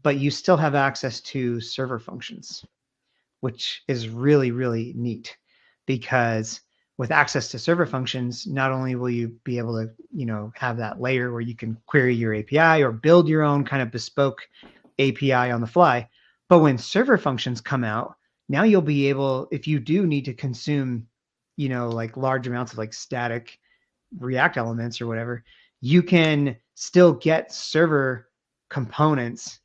but you still have access to server functions, which is really, really neat, because with access to server functions, not only will you be able to, have that layer where you can query your API or build your own kind of bespoke API on the fly, but when server functions come out, now you'll be able, if you do need to consume, like large amounts of like static React elements or whatever, you can still get server components,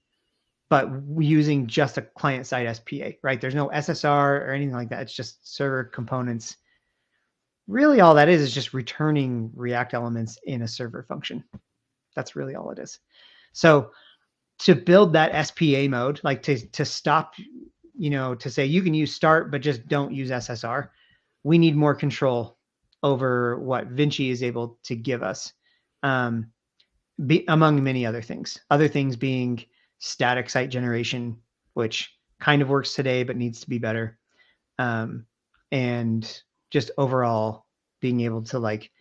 but using just a client side SPA, right? There's no SSR or anything like that. It's just server components. Really, all that is just returning React elements in a server function. That's really all it is. So to build that SPA mode, like to stop, to say you can use Start, but just don't use SSR, we need more control over what Vinci is able to give us, among many other things. Other things being static site generation, which kind of works today but needs to be better, and just overall being able to like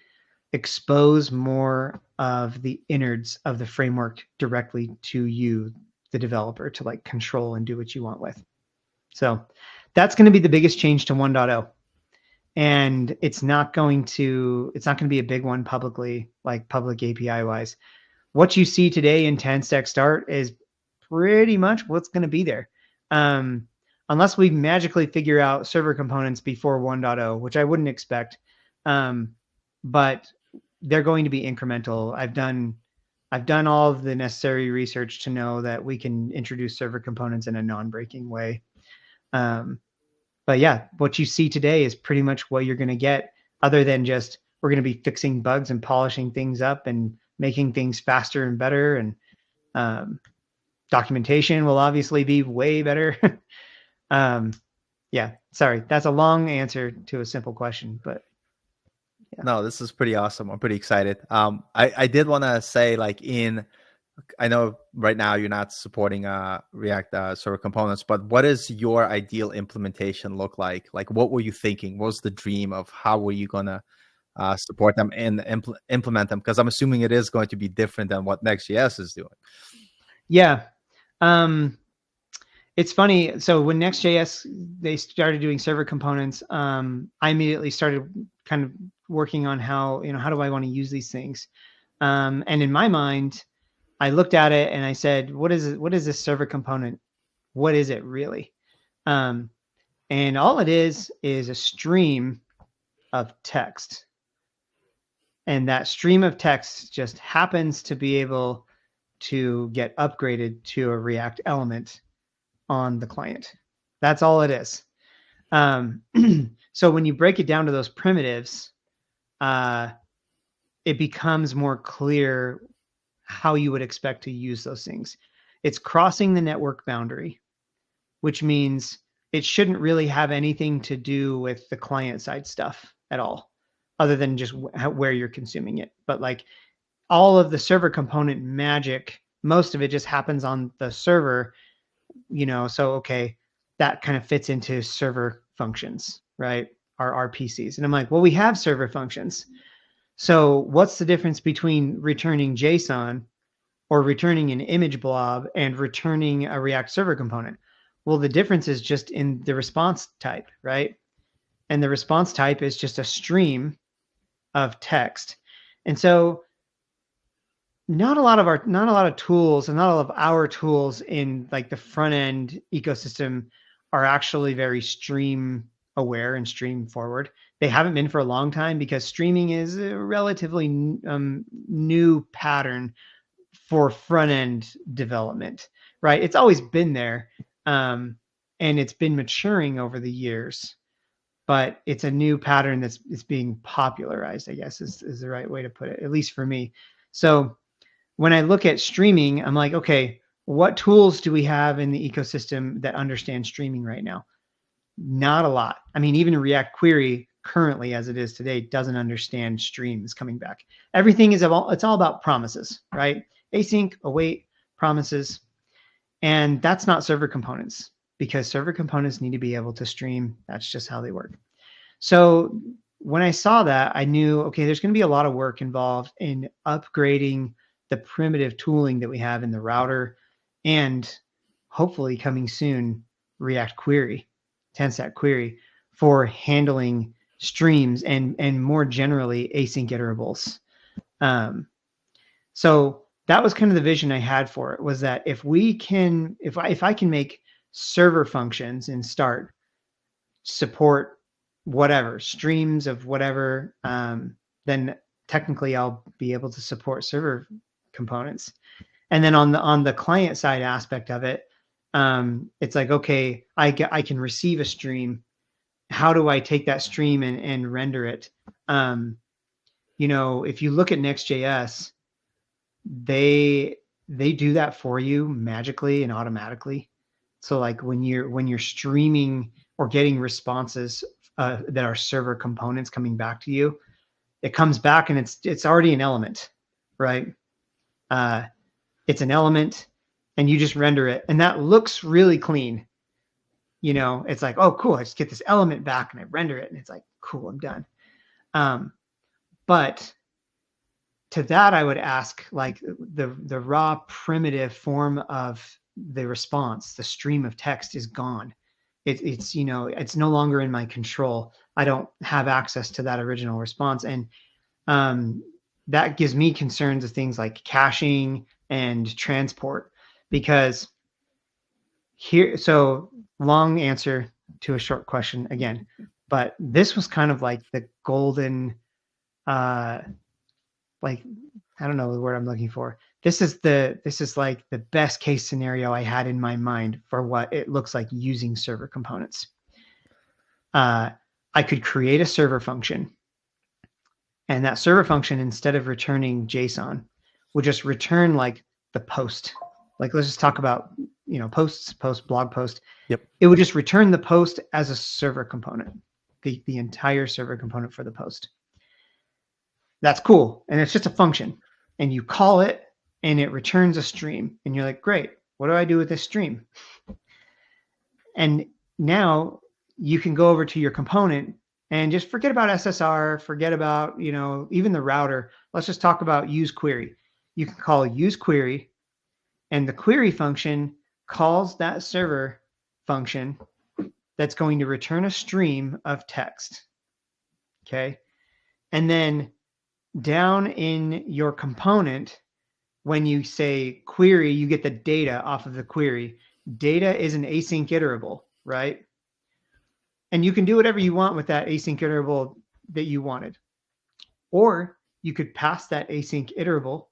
expose more of the innards of the framework directly to you, the developer, to like control and do what you want with. So that's going to be the biggest change to 1.0. And it's not going to be a big one publicly, like public API wise. What you see today in TanStack Start is pretty much what's going to be there. Unless we magically figure out server components before 1.0, which I wouldn't expect. But they're going to be incremental. I've done all of the necessary research to know that we can introduce server components in a non-breaking way. But yeah, what you see today is pretty much what you're going to get, other than just we're going to be fixing bugs and polishing things up and making things faster and better. And documentation will obviously be way better. Yeah, sorry, that's a long answer to a simple question, but yeah. No, this is pretty awesome. I'm pretty excited. I did want to say, like, I know right now you're not supporting React server components, but what does your ideal implementation look like? Like, what were you thinking? What was the dream of how were you gonna support them and implement them? Because I'm assuming it is going to be different than what Next.js is doing. Yeah. It's funny. So when Next.js, they started doing server components, I immediately started kind of working on how do I want to use these things? And in my mind, I looked at it and I said, what is this server component? What is it really? And all it is a stream of text. And that stream of text just happens to be able to get upgraded to a React element on the client. That's all it is. So when you break it down to those primitives, it becomes more clear how you would expect to use those things. It's crossing the network boundary, which means it shouldn't really have anything to do with the client side stuff at all, other than just where you're consuming it. But like all of the server component magic, most of it just happens on the server, so okay, that kind of fits into server functions, right? Our RPCs. And I'm like, well, we have server functions. So what's the difference between returning JSON or returning an image blob and returning a React server component? Well, the difference is just in the response type, right? And the response type is just a stream of text. And so not a lot of tools and not all of our tools in like the front end ecosystem are actually very stream aware and stream forward. They haven't been for a long time because streaming is a relatively new pattern for front end development, right? It's always been there, and it's been maturing over the years, but it's a new pattern that's being popularized, I guess is the right way to put it, at least for me. So when I look at streaming, I'm like, okay, what tools do we have in the ecosystem that understand streaming right now? Not a lot. I mean, even React Query currently, as it is today, doesn't understand streams coming back. Everything it's all about promises, right? Async, await, promises. And that's not server components, because server components need to be able to stream. That's just how they work. So when I saw that, I knew, okay, there's going to be a lot of work involved in upgrading the primitive tooling that we have in the router, and hopefully coming soon, React Query, TanStack Query, for handling streams and more generally async iterables. So that was kind of the vision I had for it, was that if I can make server functions in Start support whatever streams of whatever, then technically I'll be able to support server components. And then on the client side aspect of it, it's like, okay, I can receive a stream. How do I take that stream and render it? If you look at Next.js, they do that for you magically and automatically. So like when you're streaming or getting responses that are server components coming back to you, it comes back and it's already an element, right? It's an element, and you just render it, and that looks really clean. It's like, oh, cool, I just get this element back and I render it, and it's like, cool, I'm done. But to that, I would ask, like, the raw primitive form of the response, the stream of text is gone. It's no longer in my control. I don't have access to that original response, and that gives me concerns of things like caching and transport, because so long answer to a short question again, but this was kind of like the golden like, I don't know the word I'm looking for. This is like the best case scenario I had in my mind for what it looks like using server components. I could create a server function, and that server function, instead of returning JSON, would just return like the post. Like, let's just talk about, post, blog post. Yep. It would just return the post as a server component, the entire server component for the post. That's cool. And it's just a function. And you call it and it returns a stream. And you're like, great, what do I do with this stream? And now you can go over to your component and just forget about SSR, forget about, even the router. Let's just talk about use query. You can call use query, and the query function calls that server function that's going to return a stream of text. Okay. And then down in your component, when you say query, you get the data off of the query. Data is an async iterable, right? And you can do whatever you want with that async iterable that you wanted. Or you could pass that async iterable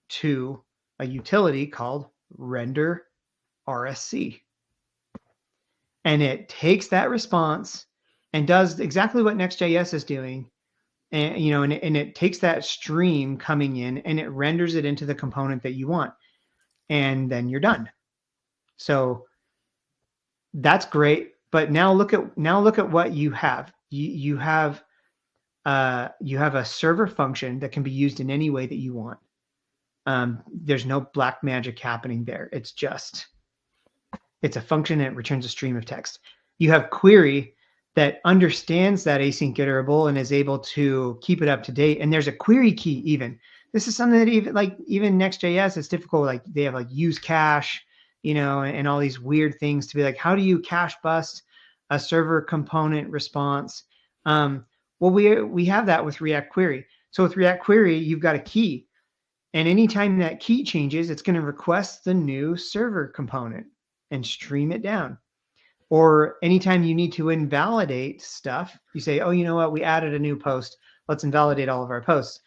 to a utility called render RSC. And it takes that response and does exactly what Next.js is doing. And it takes that stream coming in and it renders it into the component that you want, and then you're done. So that's great. But now look at what you have. You have a server function that can be used in any way that you want. There's no black magic happening there. It's a function and it returns a stream of text. You have query that understands that async iterable and is able to keep it up to date. And there's a query key even. This is something that even Next.js is difficult. Like, they have like use cache, and all these weird things to be like, how do you cache bust a server component response? Well, we have that with React Query. So with React Query, you've got a key. And anytime that key changes, it's going to request the new server component and stream it down. Or anytime you need to invalidate stuff, you say, oh, you know what? We added a new post. Let's invalidate all of our posts.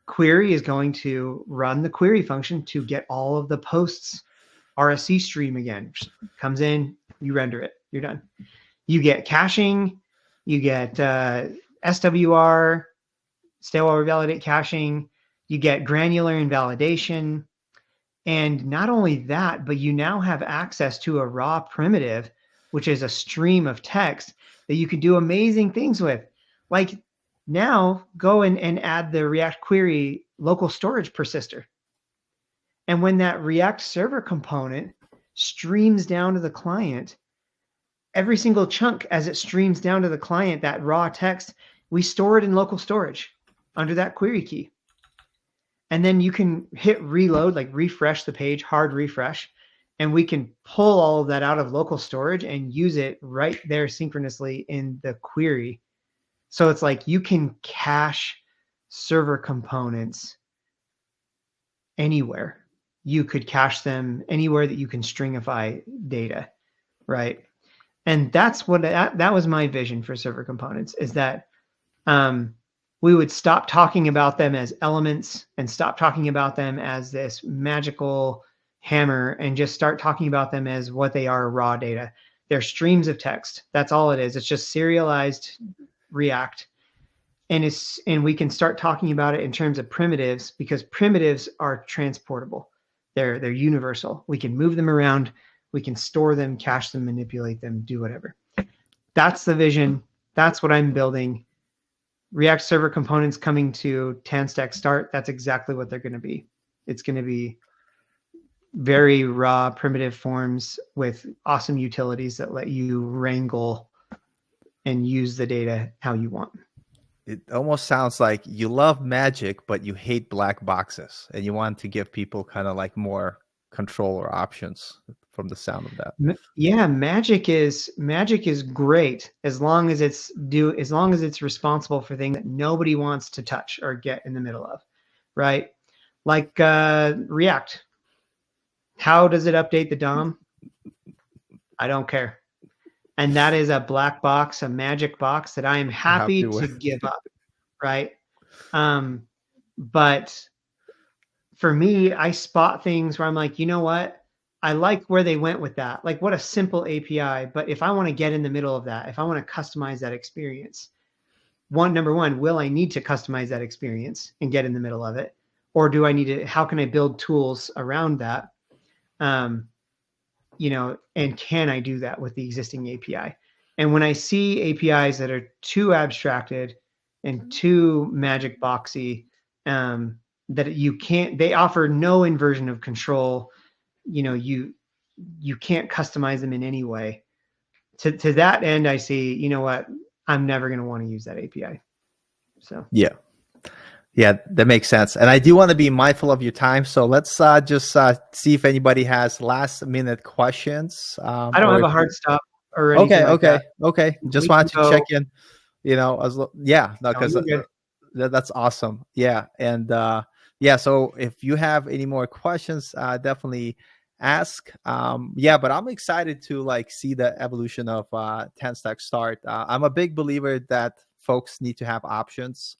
Query is going to run the query function to get all of the posts RSC stream again. Comes in, you render it, you're done. You get caching, you get SWR, stale while we validate caching, you get granular invalidation. And not only that, but you now have access to a raw primitive, which is a stream of text that you can do amazing things with. Like, now go and add the React Query local storage persister. And when that React server component streams down to the client, every single chunk as it streams down to the client, that raw text, we store it in local storage under that query key. And then you can hit reload, like refresh the page, hard refresh, and we can pull all of that out of local storage and use it right there synchronously in the query. So it's like you can cache server components anywhere. You could cache them anywhere that you can stringify data, right? And that's what that was my vision for server components, is that we would stop talking about them as elements and stop talking about them as this magical hammer and just start talking about them as what they are: raw data. They're streams of text. That's all it is. It's just serialized React. And we can start talking about it in terms of primitives, because primitives are transportable. They're universal. We can move them around. We can store them, cache them, manipulate them, do whatever. That's the vision. That's what I'm building. React server components coming to TanStack Start, that's exactly what they're going to be. It's going to be very raw primitive forms with awesome utilities that let you wrangle and use the data how you want. It almost sounds like you love magic, but you hate black boxes, and you want to give people kind of like more control or options from the sound of that. Yeah, magic is great as long as it's responsible for things that nobody wants to touch or get in the middle of, right? Like React. How does it update the DOM? I don't care. And that is a black box, a magic box that I am happy to give up, right? But for me, I spot things where I'm like, you know what? I like where they went with that. Like, what a simple API. But if I want to get in the middle of that, if I want to customize that experience, number one, will I need to customize that experience and get in the middle of it? Or do I need to, how can I build tools around that? And can I do that with the existing API? And when I see APIs that are too abstracted and too magic boxy, that you can't, they offer no inversion of control. You can't customize them in any way. To that end, I see, you know what, I'm never going to want to use that API. So Yeah. Yeah, that makes sense. And I do want to be mindful of your time. So let's just see if anybody has last minute questions. I don't Or have if a hard stop or anything okay, like that. okay. Just We can wanted to check go. in, yeah, no, No, because you're good. that's awesome. Yeah. And yeah, so if you have any more questions, definitely ask. Yeah, but I'm excited to like see the evolution of TanStack Start. I'm a big believer that folks need to have options,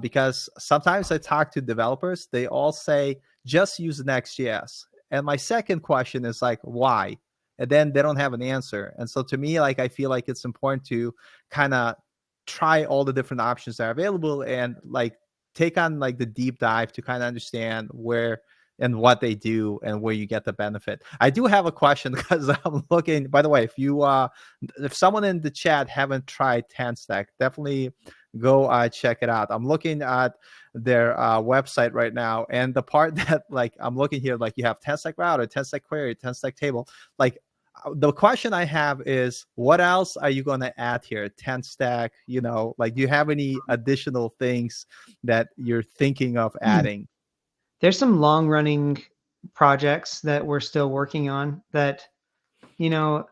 because sometimes I talk to developers, they all say just use Next.js. And my second question is like, why? And then they don't have an answer. And so to me, like, I feel like it's important to kind of try all the different options that are available and like take on like the deep dive to kind of understand where and what they do and where you get the benefit. I do have a question because I'm looking, by the way, if someone in the chat haven't tried TanStack, definitely go check it out. I'm looking at their website right now, and the part that like I'm looking here, like you have TanStack router, TanStack query, TanStack table. Like the question I have is, what else are you going to add here? TanStack, like, do you have any additional things that you're thinking of adding? There's some long running projects that we're still working on that, you know,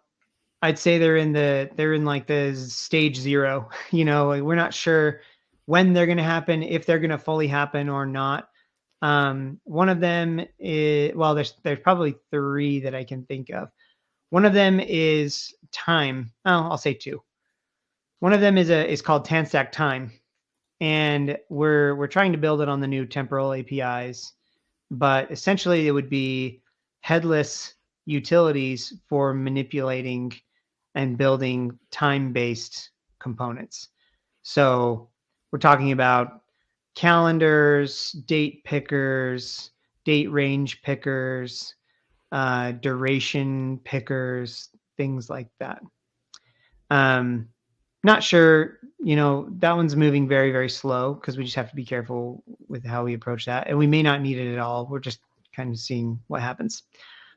I'd say they're in like the stage 0. We're not sure when they're going to happen, if they're going to fully happen or not. One of them is, well, there's probably 3 that I can think of. One of them is time. Oh, I'll say 2. One of them is called TanStack Time, and we're trying to build it on the new temporal APIs. But essentially, it would be headless utilities for manipulating and building time-based components. So we're talking about calendars, date pickers, date range pickers, duration pickers, things like that. Not sure, that one's moving very, very slow because we just have to be careful with how we approach that. And we may not need it at all. We're just kind of seeing what happens.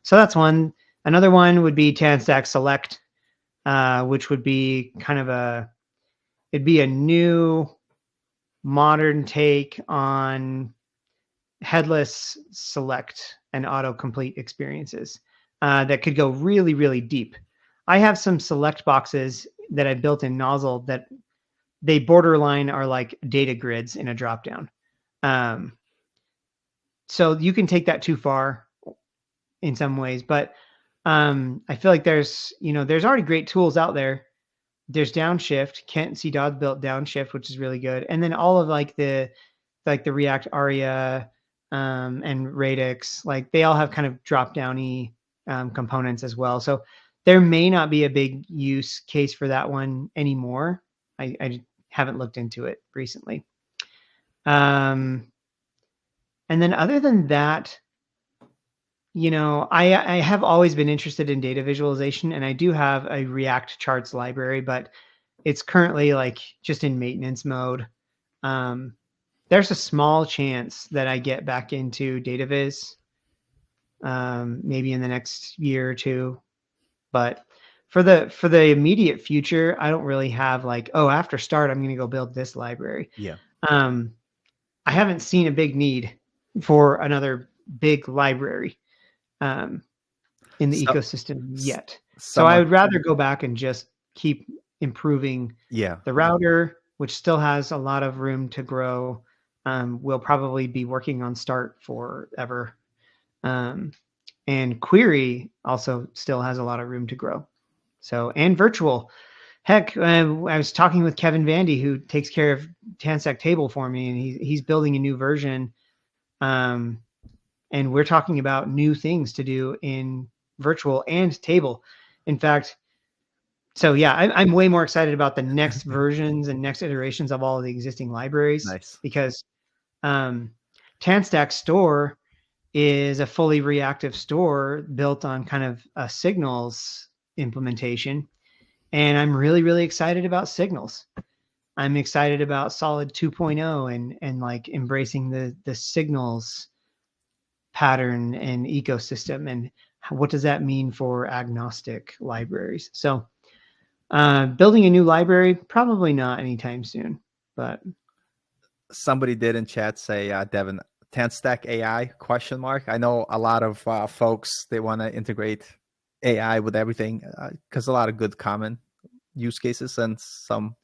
So that's one. Another one would be TanStack Select, which would be it'd be a new modern take on headless select and autocomplete experiences that could go really, really deep. I have some select boxes that I built in Nozzle that they borderline are like data grids in a dropdown. So you can take that too far in some ways, but I feel like there's already great tools out there. There's Downshift. Kent C. Dodd built Downshift, which is really good. And then all of like the React Aria and Radix, like they all have kind of drop downy components as well. So there may not be a big use case for that one anymore. I haven't looked into it recently. And then other than that, I have always been interested in data visualization, and I do have a React charts library, but it's currently like just in maintenance mode. There's a small chance that I get back into data viz, maybe in the next year or 2. But for the immediate future, I don't really have like, oh, after Start, I'm going to go build this library. Yeah. I haven't seen a big need for another big library in the So, ecosystem yet. So I someone, would rather go back and just keep improving yeah. the router, which still has a lot of room to grow. We'll probably be working on Start forever. And Query also still has a lot of room to grow. So, and virtual Heck, I was talking with Kevin Vandy, who takes care of TanStack Table for me, and he's building a new version. And we're talking about new things to do in virtual and table. In fact, so yeah, I'm way more excited about the next versions and next iterations of all of the existing libraries, Nice. because TanStack Store is a fully reactive store built on kind of a signals implementation. And I'm really, really excited about signals. I'm excited about Solid 2.0 and like embracing the signals pattern and ecosystem, and what does that mean for agnostic libraries. So building a new library, probably not anytime soon, but Somebody did in chat say, Devin, TanStack AI question mark. I know a lot of folks, they want to integrate AI with everything, because a lot of good common use cases, and some,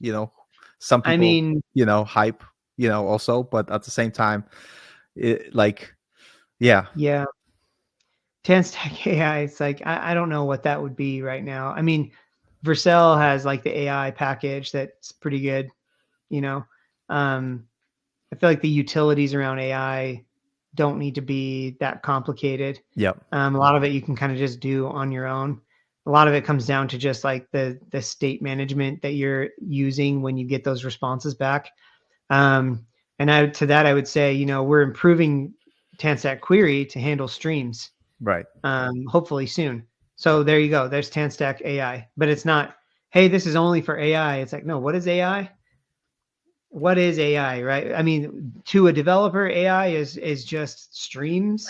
some I people, mean, hype, also, but at the same time, like, yeah, yeah, TanStack AI, it's like, I don't know what that would be right now. I mean, Vercel has like the AI package that's pretty good, you know. Um, I feel like the utilities around AI don't need to be that complicated. yep, A lot of it you can kind of just do on your own. A lot of it comes down to just like the state management that you're using when you get those responses back. And to that, I would say, we're improving TanStack Query to handle streams, right. hopefully soon. So there you go. There's TanStack AI, but it's not, hey, this is only for AI. It's like, no, what is AI? What is AI, right? I mean, to a developer, AI is just streams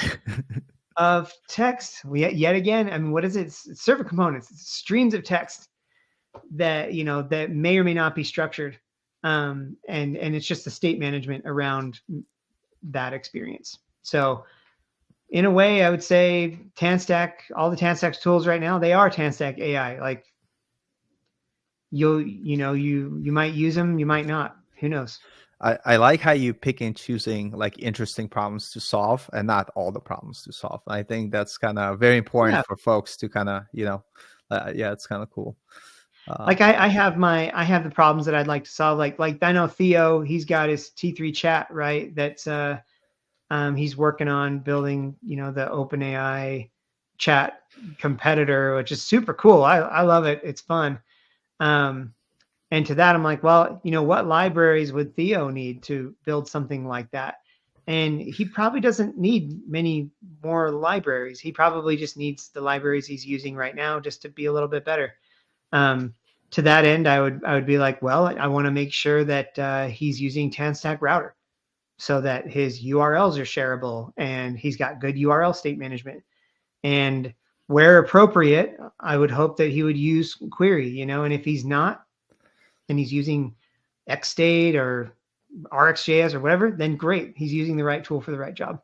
of text. Yet again, I mean, what is it? It's server components. It's streams of text that that may or may not be structured, and it's just the state management around that experience. So, in a way, I would say TanStack, all the TanStack tools right now, they are TanStack AI. Like you might use them, you might not. Who knows? I like how you pick and choosing like interesting problems to solve and not all the problems to solve. I think that's kind of very important Yeah. for folks to kind of, yeah, it's kind of cool. Like I have the problems that I'd like to solve. Like I know Theo, he's got his T3 chat, right? That's he's working on building, the OpenAI chat competitor, which is super cool. I love it. It's fun. Um, and to that, I'm like, well, what libraries would Theo need to build something like that? And he probably doesn't need many more libraries. He probably just needs the libraries he's using right now just to be a little bit better. Um, to that end, I would be like, well, I want to make sure that he's using TanStack Router so that his URLs are shareable and he's got good URL state management. And where appropriate, I would hope that he would use query, and if he's not, and he's using XState or RxJS or whatever, then great. He's using the right tool for the right job.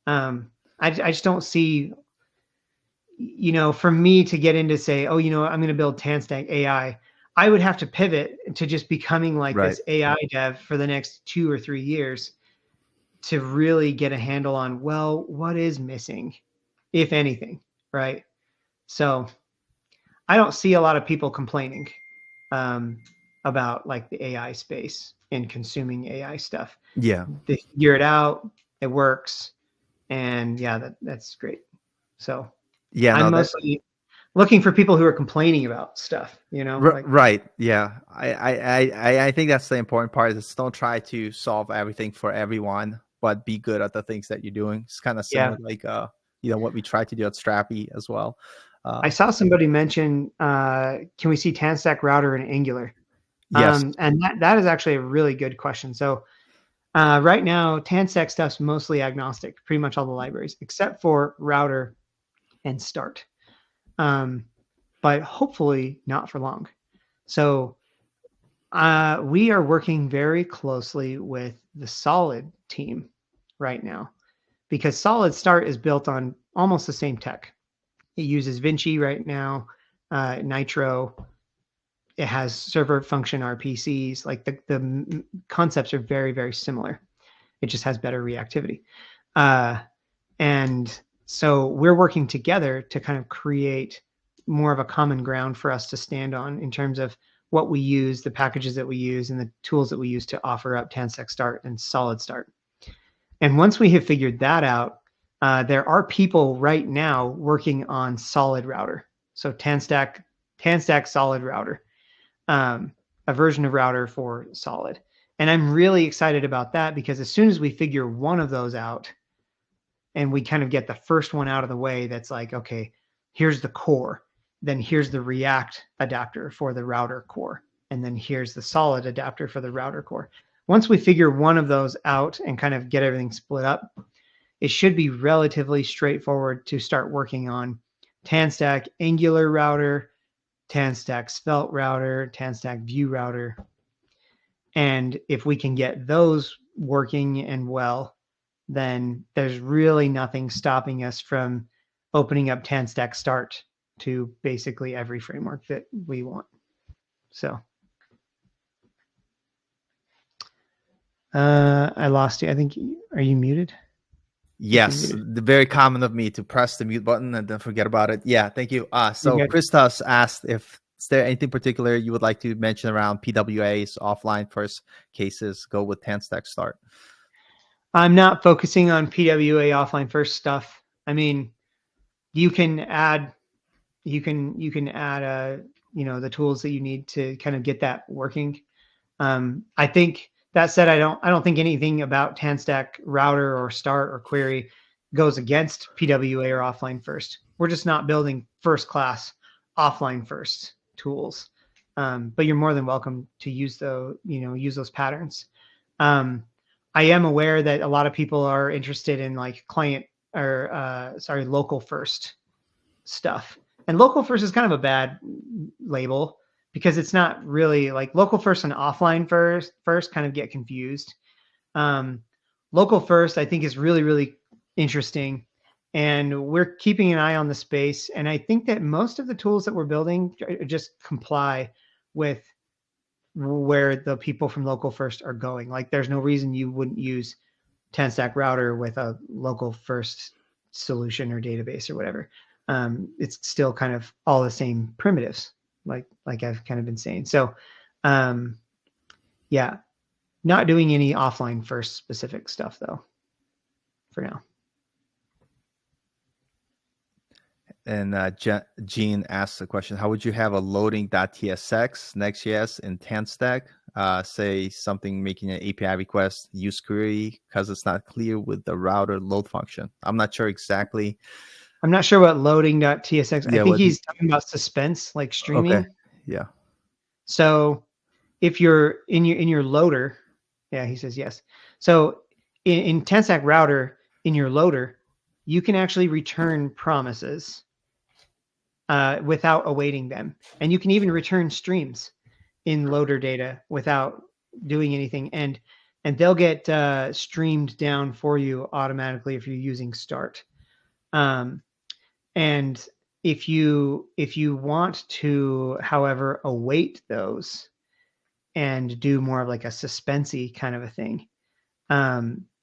I just don't see, for me to get into say, oh, I'm going to build TanStack AI, I would have to pivot to just becoming like right. this AI dev for the next 2 or 3 years to really get a handle on, well, what is missing, if anything, right? So I don't see a lot of people complaining um, about like the AI space and consuming AI stuff. Yeah. They figure it out, it works, and yeah, that's great. So Yeah. I'm No, mostly looking for people who are complaining about stuff, like right. Yeah. I think that's the important part, is don't try to solve everything for everyone, but be good at the things that you're doing. It's kind of yeah. similar, like, what we try to do at Strapi as well. I saw somebody mention, can we see TanStack Router in Angular? Yes. And that is actually a really good question. So right now, TanStack stuff's mostly agnostic, pretty much all the libraries, except for Router and Start. But hopefully not for long. So we are working very closely with the Solid team right now, because Solid Start is built on almost the same tech. It uses Vinci right now, Nitro. It has server function RPCs. Like the concepts are very, very similar. It just has better reactivity. And so we're working together to kind of create more of a common ground for us to stand on in terms of what we use, the packages that we use, and the tools that we use to offer up TanStack Start and Solid Start. And once we have figured that out, there are people right now working on Solid Router. So TanStack Solid Router, a version of Router for Solid. And I'm really excited about that because as soon as we figure one of those out and we kind of get the first one out of the way, that's like, okay, here's the core, then here's the React adapter for the router core, and then here's the Solid adapter for the router core. Once we figure one of those out and kind of get everything split up, it should be relatively straightforward to start working on TanStack Angular router, TanStack Svelte router, TanStack Vue router. And if we can get those working and well, then there's really nothing stopping us from opening up TanStack Start to basically every framework that we want. So I lost you. I think, are you muted? Yes, very common of me to press the mute button and then forget about it. Yeah, thank you. So Christos asked if is there anything particular you would like to mention around PWAs, offline first cases, go with TanStack Start? I'm not focusing on PWA offline first stuff. I mean, you can add the tools that you need to kind of get that working. I think that said, I don't think anything about TanStack router or start or query goes against PWA or offline first. We're just not building first class offline first tools. But you're more than welcome to use those patterns. I am aware that a lot of people are interested in like local first stuff. And local first is kind of a bad label because it's not really like local first and offline first kind of get confused. Local first, I think, is really, really interesting. And we're keeping an eye on the space. And I think that most of the tools that we're building just comply with where the people from local first are going. Like there's no reason you wouldn't use TanStack router with a local first solution or database or whatever. It's still kind of all the same primitives, like I've kind of been saying. So yeah, not doing any offline first specific stuff though, for now. And Gene asked the question, how would you have a loading.tsx Next.js in TanStack? Say something making an API request, use query, because it's not clear with the router load function. I'm not sure exactly. I'm not sure what loading.tsx. Yeah, I think he's talking about suspense, like streaming. Okay. Yeah. So if you're in your loader, yeah, he says yes. So in TanStack router, in your loader, you can actually return promises without awaiting them. And you can even return streams in loader data without doing anything. And they'll get streamed down for you automatically if you're using Start. And if you want to, however, await those and do more of like a suspensey kind of a thing,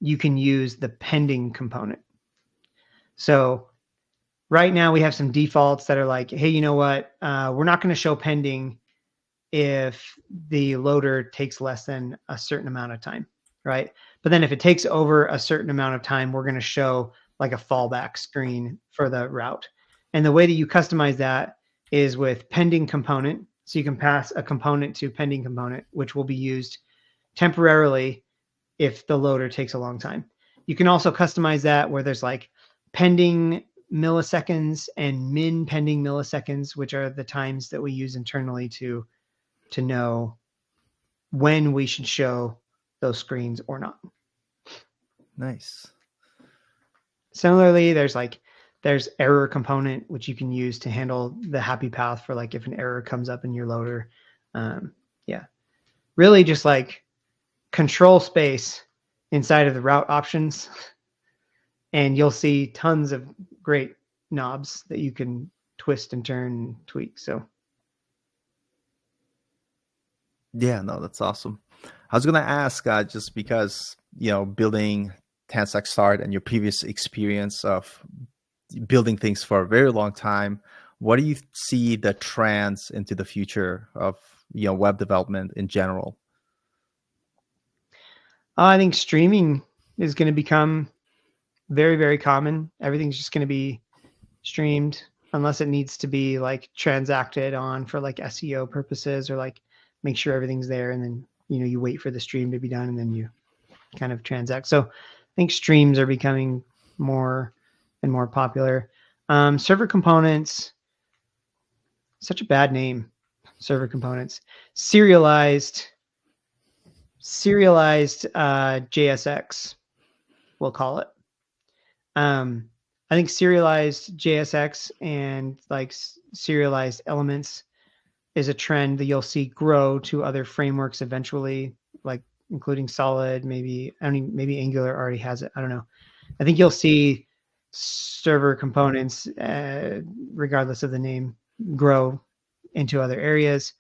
you can use the pending component. So right now we have some defaults that are like, hey, you know what? We're not going to show pending if the loader takes less than a certain amount of time, right? But then if it takes over a certain amount of time, we're going to show like a fallback screen for the route. And the way that you customize that is with pending component. So you can pass a component to pending component, which will be used temporarily if the loader takes a long time. You can also customize that where there's like pending milliseconds and min pending milliseconds, which are the times that we use internally to know when we should show those screens or not. Nice. Similarly, there's error component, which you can use to handle the happy path for like if an error comes up in your loader. Yeah, really just like control space inside of the route options, and you'll see tons of great knobs that you can twist and turn and tweak. So yeah, no, that's awesome. I was gonna ask just because building TanStack Start and your previous experience of building things for a very long time, what do you see the trends into the future of web development in general? I think streaming is going to become very, very common. Everything's just going to be streamed unless it needs to be like transacted on for like SEO purposes, or like make sure everything's there, and then you wait for the stream to be done and then you kind of transact. So I think streams are becoming more and more popular. Server components, such a bad name. Server components, serialized JSX, we'll call it. I think serialized JSX and like serialized elements is a trend that you'll see grow to other frameworks eventually, like including Solid. Maybe Angular already has it. I don't know. I think you'll see server components, regardless of the name, grow into other areas.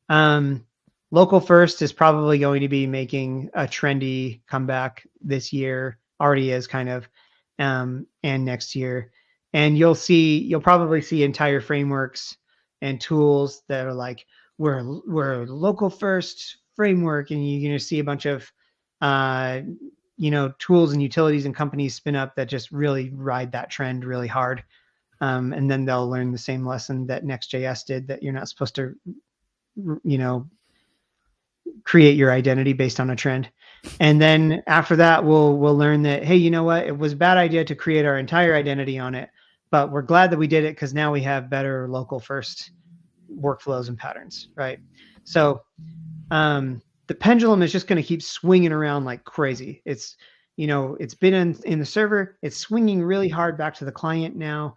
Local first is probably going to be making a trendy comeback this year. Already is kind of, and next year. And you'll probably see entire frameworks and tools that are like, we're local first framework, and you're going to see a bunch of tools and utilities and companies spin up that just really ride that trend really hard. And then they'll learn the same lesson that Next.js did, that you're not supposed to create your identity based on a trend. And then after that, we'll learn that, hey, you know what? It was a bad idea to create our entire identity on it, but we're glad that we did it because now we have better local first workflows and patterns, right? So the pendulum is just going to keep swinging around like crazy. It's been in the server. It's swinging really hard back to the client now.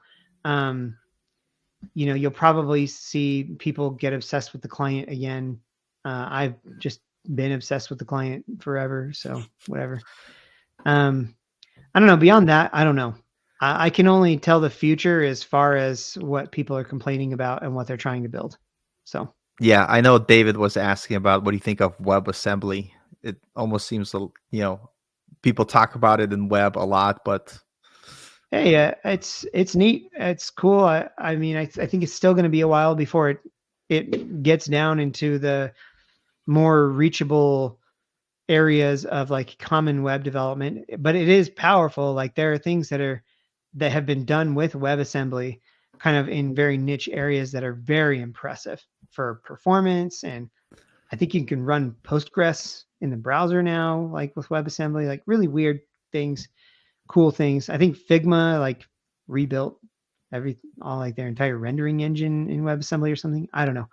You'll probably see people get obsessed with the client again. I've just been obsessed with the client forever, so whatever. I don't know. Beyond that, I don't know. I can only tell the future as far as what people are complaining about and what they're trying to build. So yeah, I know David was asking about what do you think of WebAssembly. It almost seems, people talk about it in web a lot, but hey, it's neat. It's cool. I mean, I think it's still going to be a while before it gets down into the more reachable areas of like common web development, but it is powerful. Like there are things that have been done with WebAssembly kind of in very niche areas that are very impressive for performance. And I think you can run Postgres in the browser now, like with WebAssembly, like really weird things, cool things. I think Figma like rebuilt all like their entire rendering engine in WebAssembly or something. I don't know.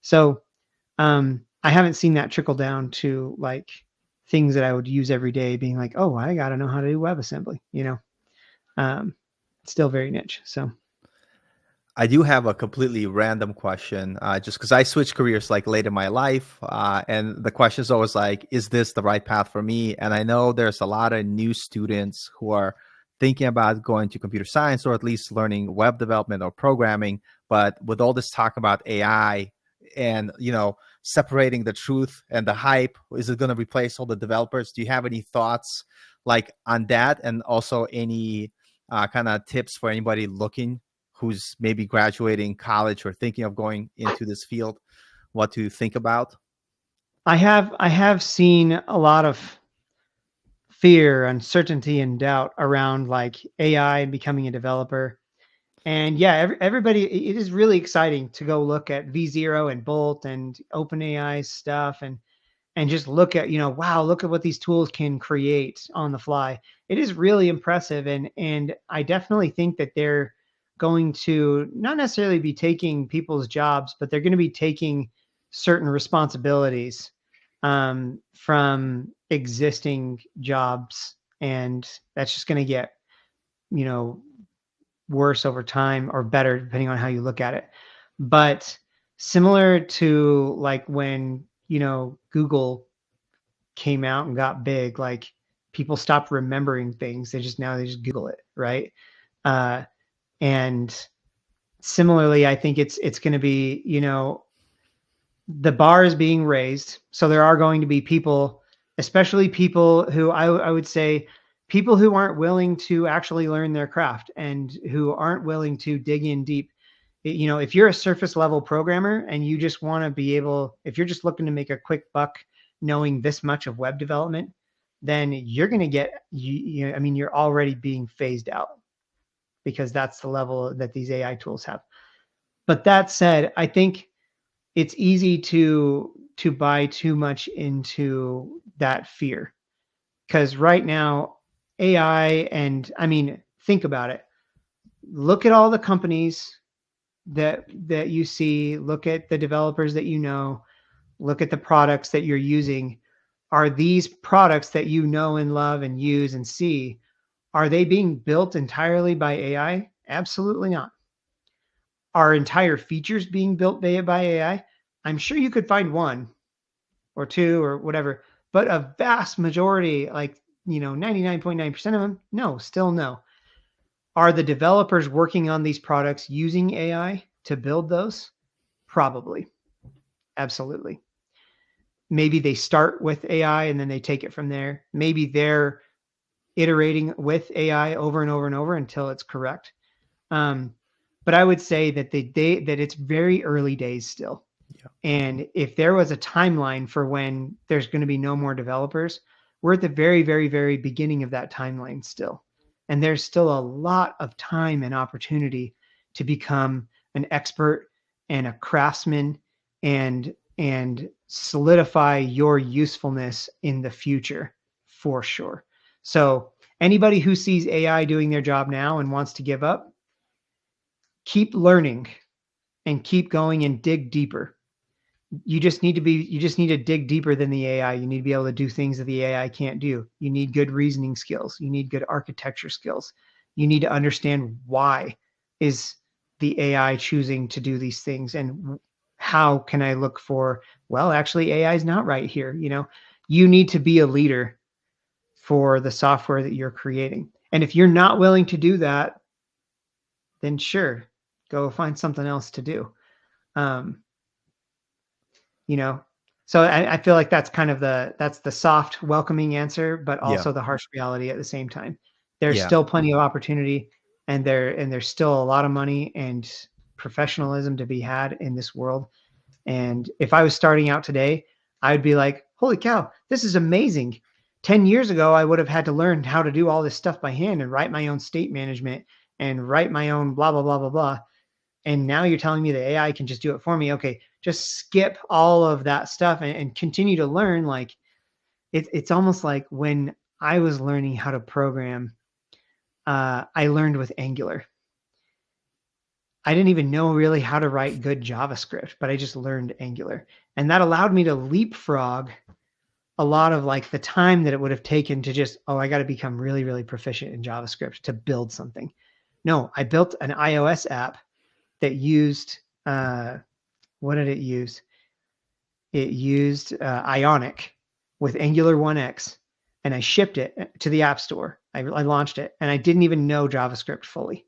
So I haven't seen that trickle down to like things that I would use every day, being like, oh, I got to know how to do WebAssembly, it's still very niche. So I do have a completely random question, just because I switched careers like late in my life. And the question is always like, is this the right path for me? And I know there's a lot of new students who are thinking about going to computer science, or at least learning web development or programming. But with all this talk about AI and, separating the truth and the hype, is it going to replace all the developers? Do you have any thoughts like on that? And also any kind of tips for anybody looking who's maybe graduating college or thinking of going into this field, what to think about? I have seen a lot of fear, uncertainty, and doubt around like AI and becoming a developer. And yeah, everybody, it is really exciting to go look at V0 and Bolt and OpenAI stuff, and just look at, wow, look at what these tools can create on the fly. It is really impressive. And I definitely think that they're going to not necessarily be taking people's jobs, but they're going to be taking certain responsibilities from existing jobs. And that's just going to get, worse over time, or better, depending on how you look at it. But similar to like when, Google came out and got big, like people stopped remembering things. They just Google it, right? And similarly, I think it's going to be, the bar is being raised. So there are going to be people, especially people who I would say, people who aren't willing to actually learn their craft and who aren't willing to dig in deep If you're a surface level programmer and you just want to be able, if you're just looking to make a quick buck knowing this much of web development, then you're going to get, you're already being phased out because that's the level that these AI tools have. But that said, I think it's easy to buy too much into that fear, because right now AI, and think about it. Look at all the companies that you see, look at the developers that look at the products that you're using. Are these products that you know and love and use and see, are they being built entirely by AI? Absolutely not. Are entire features being built by AI? I'm sure you could find one or two or whatever, but a vast majority, like 99.9% of them, no, still no. Are the developers working on these products using AI to build those? Probably. Absolutely. Maybe they start with AI and then they take it from there. Maybe they're iterating with AI over and over and over until it's correct. But I would say that that it's very early days still. Yeah. And if there was a timeline for when there's going to be no more developers, we're at the very, very, very beginning of that timeline still. And there's still a lot of time and opportunity to become an expert and a craftsman and solidify your usefulness in the future for sure. So anybody who sees AI doing their job now and wants to give up, keep learning and keep going and dig deeper. You just need to dig deeper than the AI. You need to be able to do things that the AI can't do. You need good reasoning skills. You need good architecture skills. You need to understand why is the AI choosing to do these things, and how can I look for, well, actually AI is not right here. You need to be a leader for the software that you're creating. And if you're not willing to do that, then sure, go find something else to do. Um, so I feel like that's kind of that's the soft welcoming answer, but Yeah. also the harsh reality at the same time. There's Yeah. still plenty of opportunity, and there's still a lot of money and professionalism to be had in this world. And if I was starting out today, I'd be like, holy cow, this is amazing. 10 years ago, I would have had to learn how to do all this stuff by hand and write my own state management and write my own blah, blah, blah, blah, blah. And now you're telling me that AI can just do it for me. Okay, just skip all of that stuff and continue to learn. Like it's almost like when I was learning how to program, I learned with Angular. I didn't even know really how to write good JavaScript, but I just learned Angular. And that allowed me to leapfrog a lot of like the time that it would have taken to just, oh, I got to become really, really proficient in JavaScript to build something. No, I built an iOS app that used, what did it use? It used Ionic with Angular 1x, and I shipped it to the App Store. I launched it, and I didn't even know JavaScript fully.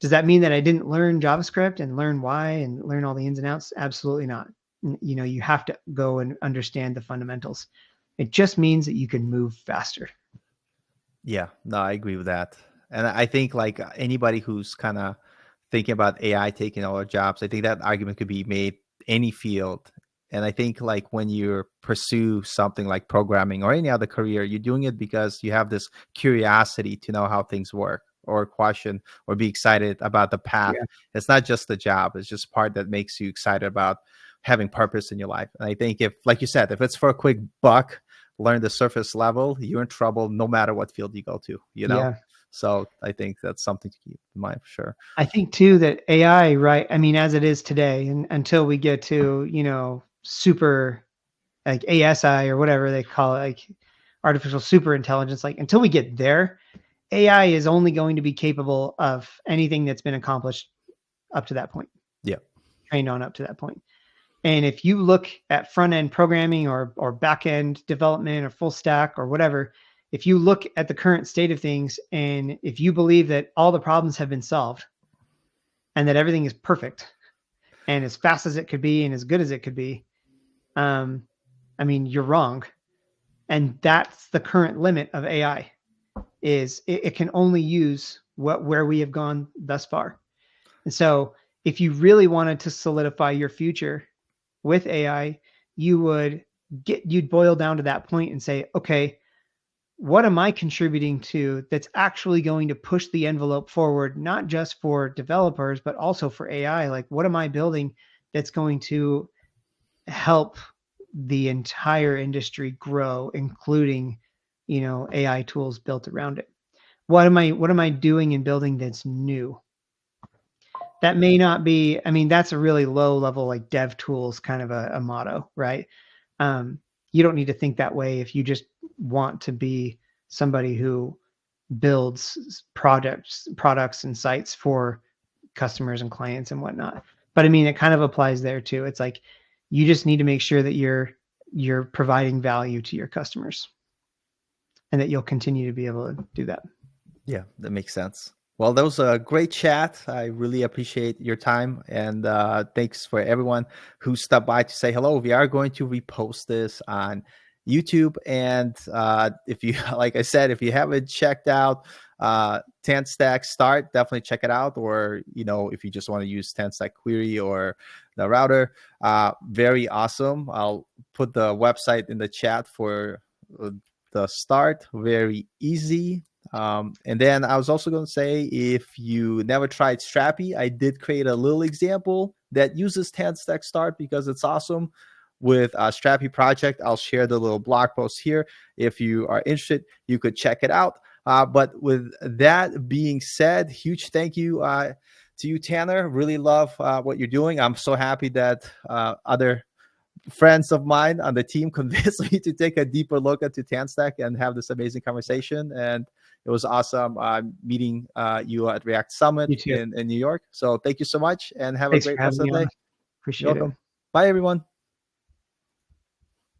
Does that mean that I didn't learn JavaScript and learn why and learn all the ins and outs? Absolutely not. You have to go and understand the fundamentals. It just means that you can move faster. Yeah, no, I agree with that. And I think like anybody who's kind of thinking about AI taking all our jobs, I think that argument could be made any field. And I think like when you pursue something like programming or any other career, you're doing it because you have this curiosity to know how things work, or question, or be excited about the path. Yeah. It's not just the job, it's just part that makes you excited about having purpose in your life. And I think if, like you said, if it's for a quick buck, learn the surface level, you're in trouble no matter what field you go to, Yeah. So I think that's something to keep in mind for sure. I think too that AI, right? I mean, as it is today, and until we get to, super like ASI or whatever they call it, like artificial super intelligence, like until we get there, AI is only going to be capable of anything that's been accomplished up to that point, Yeah. trained on up to that point. And if you look at front end programming or back end development or full stack or whatever, if you look at the current state of things and if you believe that all the problems have been solved and that everything is perfect and as fast as it could be and as good as it could be, you're wrong. And that's the current limit of AI, is it can only use where we have gone thus far. And so if you really wanted to solidify your future with AI, you'd boil down to that point and say, okay, what am I contributing to that's actually going to push the envelope forward, not just for developers, but also for AI? Like, what am I building that's going to help the entire industry grow, including, AI tools built around it? What am I doing and building that's new? That may not be, I mean, that's a really low level, like dev tools kind of a motto, right? You don't need to think that way if you just want to be somebody who builds products and sites for customers and clients and whatnot. But I mean, it kind of applies there too. It's like you just need to make sure that you're providing value to your customers, and that you'll continue to be able to do that. Yeah, that makes sense. Well, that was a great chat. I really appreciate your time. And thanks for everyone who stopped by to say hello. We are going to repost this on YouTube. And if you, like I said, if you haven't checked out TanStack Start, definitely check it out. Or, if you just want to use TanStack Query or the router, very awesome. I'll put the website in the chat for the start. Very easy. And then I was also going to say, if you never tried Strapi, I did create a little example that uses TanStack Start because it's awesome with a Strapi project. I'll share the little blog post here. If you are interested, you could check it out. But with that being said, huge thank you to you, Tanner. Really love what you're doing. I'm so happy that other friends of mine on the team convinced me to take a deeper look into TanStack and have this amazing conversation. And it was awesome meeting you at React Summit You too. in New York. So thank you so much and have a Thanks for great rest having of me the on. day. You're Appreciate it. welcome. Bye, everyone.